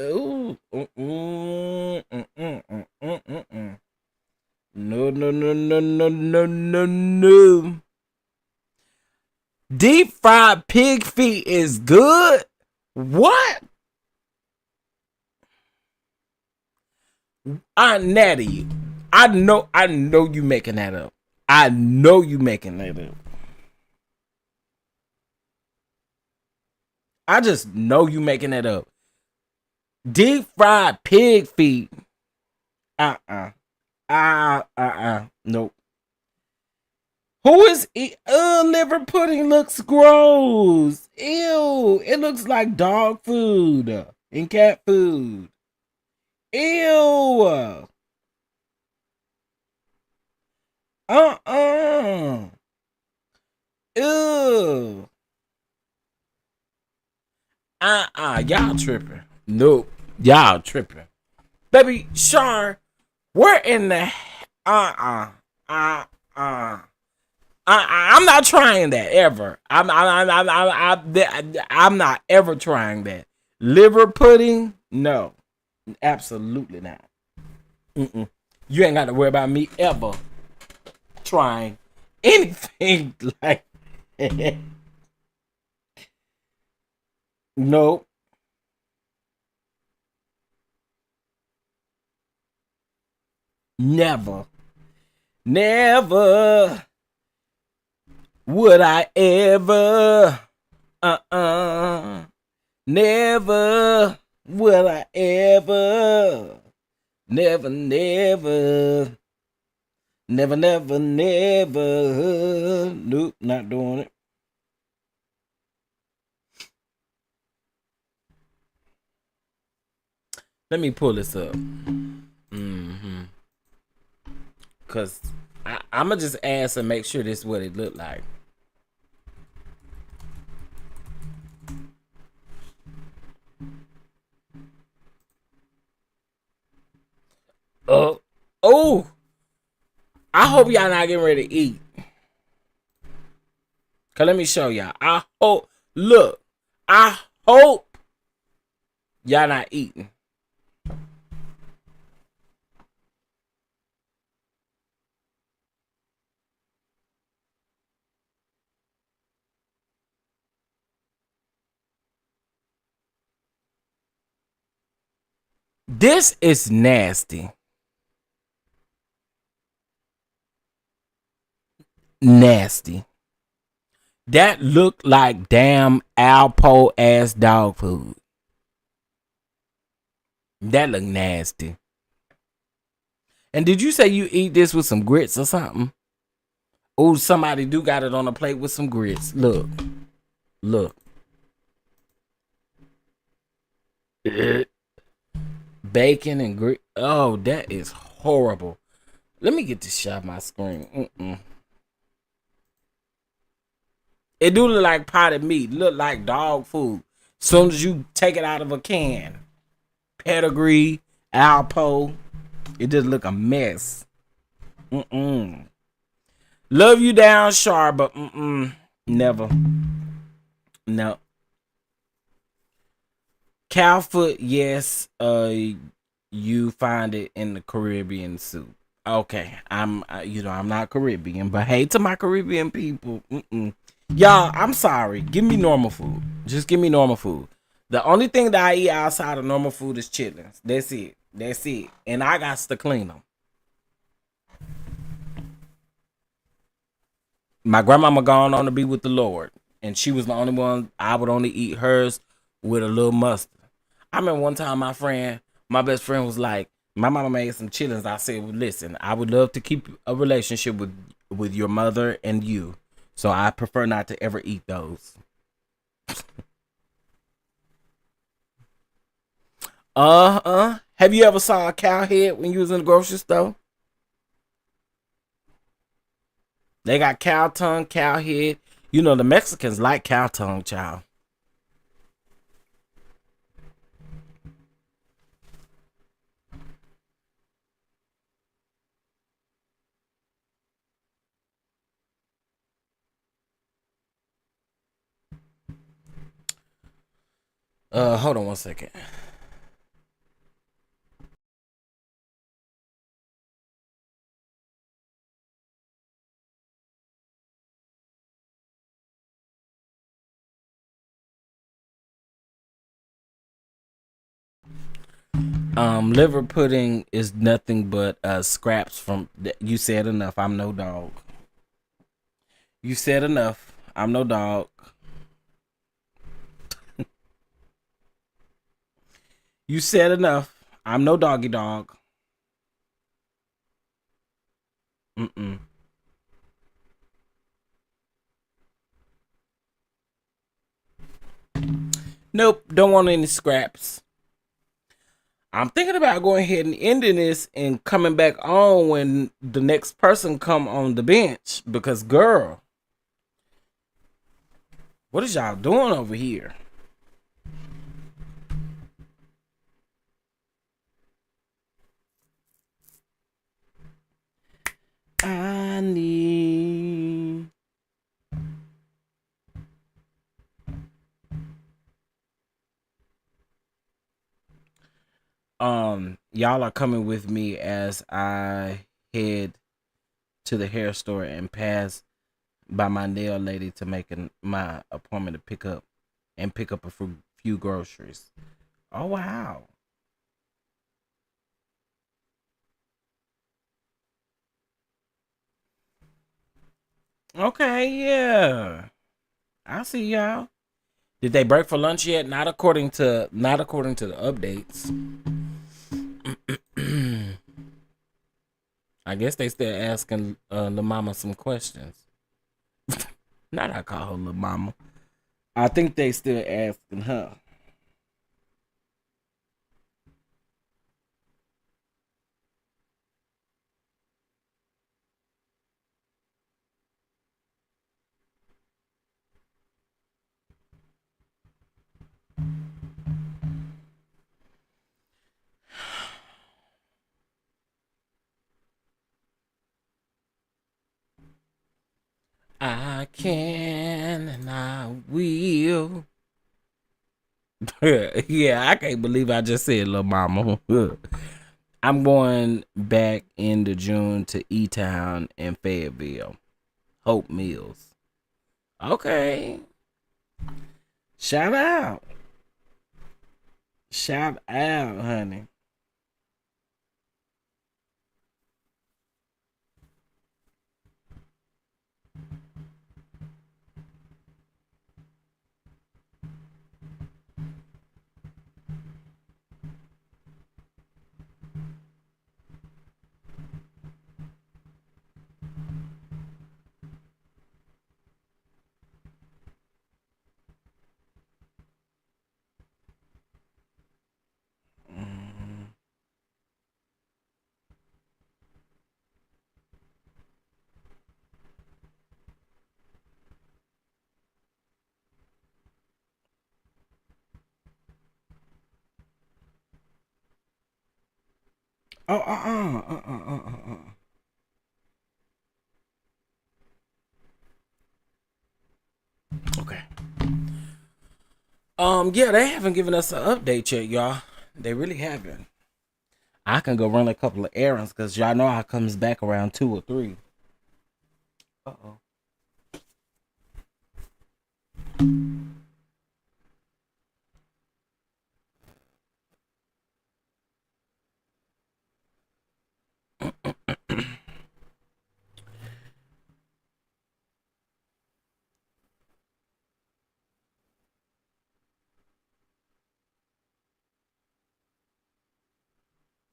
Ooh. No. Deep fried pig feet is good? What? Aunt Natty, I know you making that up. I know you making that up. I just know you making that up. Deep fried pig feet. Nope. Who is liver pudding looks gross. Ew. It looks like dog food and cat food. Ew. Ew. Y'all tripping. Nope. Y'all tripping. Baby Char, we're in the I'm not trying that ever. I'm not ever trying that. Liver pudding? No. Absolutely not. You ain't got to worry about me ever trying anything like that. Nope. Never would I ever never will I ever never nope, not doing it. Let me pull this up. Cause I'ma just ask and make sure this is what it looked like. Oh, I hope y'all not getting ready to eat. Cause let me show y'all. I hope y'all not eating. This is nasty. Nasty. That looked like damn Alpo ass dog food. That look nasty. And did you say you eat this with some grits or something? Oh, somebody do got it on a plate with some grits. Look. Bacon and grit. Oh, that is horrible. Let me get this shot of my screen. It do look like potted meat. Look like dog food. Soon as you take it out of a can. Pedigree, Alpo. It just look a mess. Love you down, Char, but never. No. Cowfoot, yes. You find it in the Caribbean soup. Okay, I'm not Caribbean, but hey to my Caribbean people. Y'all, I'm sorry. Give me normal food. Just give me normal food. The only thing that I eat outside of normal food is chitlins. That's it. And I got to clean them. My grandmama gone on to be with the Lord, and she was the only one. I would only eat hers with a little mustard. I remember one time my best friend was like, my mama made some chillings. I said, well, listen, I would love to keep a relationship with your mother and you. So I prefer not to ever eat those. Have you ever saw a cow head when you was in the grocery store? They got cow tongue, cow head. You know the Mexicans like cow tongue, child. Hold on one second. Liver pudding is nothing but scraps from. You said enough. I'm no dog. You said enough. I'm no dog. You said enough. I'm no doggy dog. Mm-mm. Nope. Don't want any scraps. I'm thinking about going ahead and ending this and coming back on when the next person come on the bench. Because girl, what is y'all doing over here? I need. Y'all are coming with me as I head to the hair store and pass by my nail lady to make my appointment to pick up a few groceries. Oh wow. Okay, yeah. I see y'all. Did they break for lunch yet? Not according to the updates. I guess they still asking the mama some questions. Not I call her little mama. I think they still asking her. I can and I will. Yeah, I can't believe I just said little mama. I'm going back into June to E Town and Fayetteville. Hope Mills. Okay. Shout out. Shout out, honey. Mm. Oh, Okay. Yeah, they haven't given us an update yet, y'all. They really haven't. I can go run a couple of errands because y'all know I comes back around 2 or 3. Uh-oh.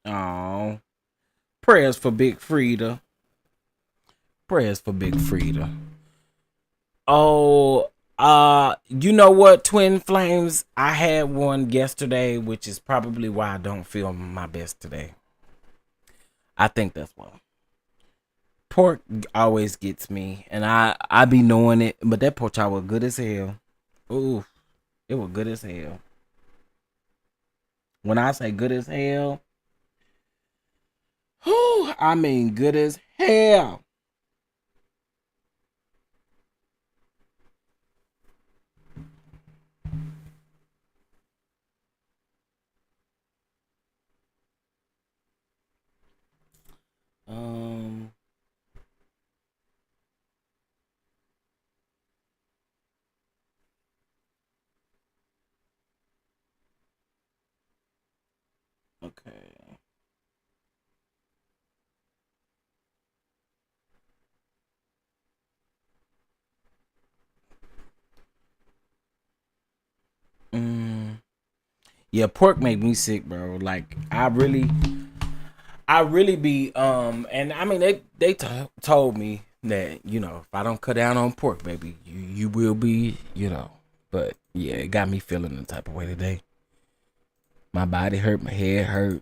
Oh, prayers for Big Frida. Prayers for Big Frida. Oh, you know what, Twin Flames? I had one yesterday, which is probably why I don't feel my best today. I think that's why. Pork always gets me, and I be knowing it, but that pork chop was good as hell. Ooh, it was good as hell. When I say good as hell, whew, I mean good as hell. Um, okay. Mm, yeah, pork make me sick, bro. Like I really be and I mean they told me that, you know, if I don't cut down on pork, baby, you will be, you know. But yeah, it got me feeling the type of way today. My body hurt, my head hurt.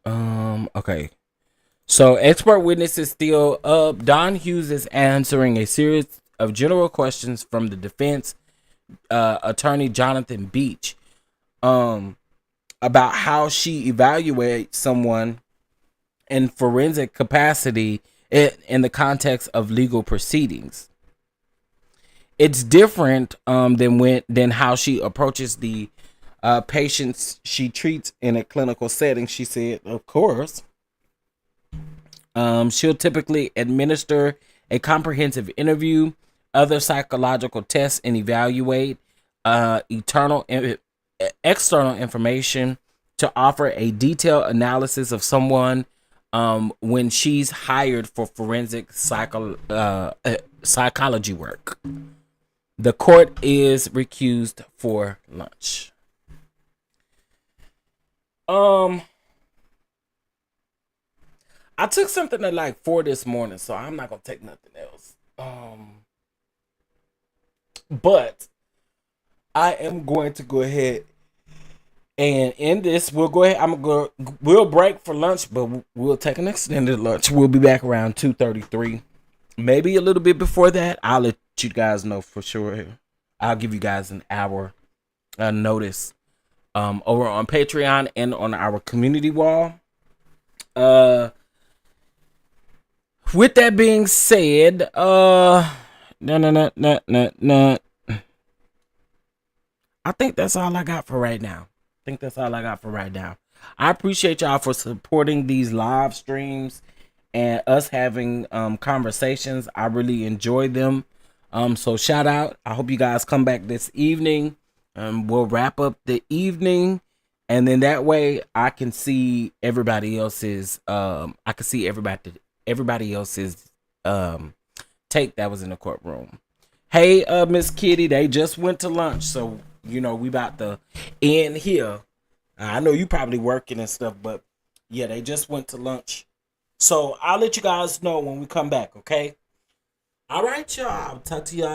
Okay. So expert witness is still up. Don Hughes is answering a series of general questions from the defense attorney Jonathan Beach about how she evaluates someone in forensic capacity in the context of legal proceedings. It's different than how she approaches the patients she treats in a clinical setting. She said, of course, she'll typically administer a comprehensive interview, other psychological tests, and evaluate external information to offer a detailed analysis of someone when she's hired for forensic psychology work. The court is recused for lunch. I took something at like 4 this morning, so I'm not gonna take nothing else. But I am going to go ahead and in this, we'll go ahead. We'll break for lunch, but we'll take an extended lunch. We'll be back around 2:33, maybe a little bit before that. I'll let you guys know for sure. I'll give you guys an hour notice over on Patreon and on our community wall. With that being said, no. I think that's all I got for right now. I appreciate y'all for supporting these live streams and us having conversations. I really enjoy them. So shout out. I hope you guys come back this evening. We'll wrap up the evening, and then that way I can see everybody else's everybody else's take that was in the courtroom. Hey, Miss Kitty, they just went to lunch, so you know we about to end here. I know you probably working and stuff, but yeah, they just went to lunch. So I'll let you guys know when we come back, okay? All right, y'all. I'll talk to y'all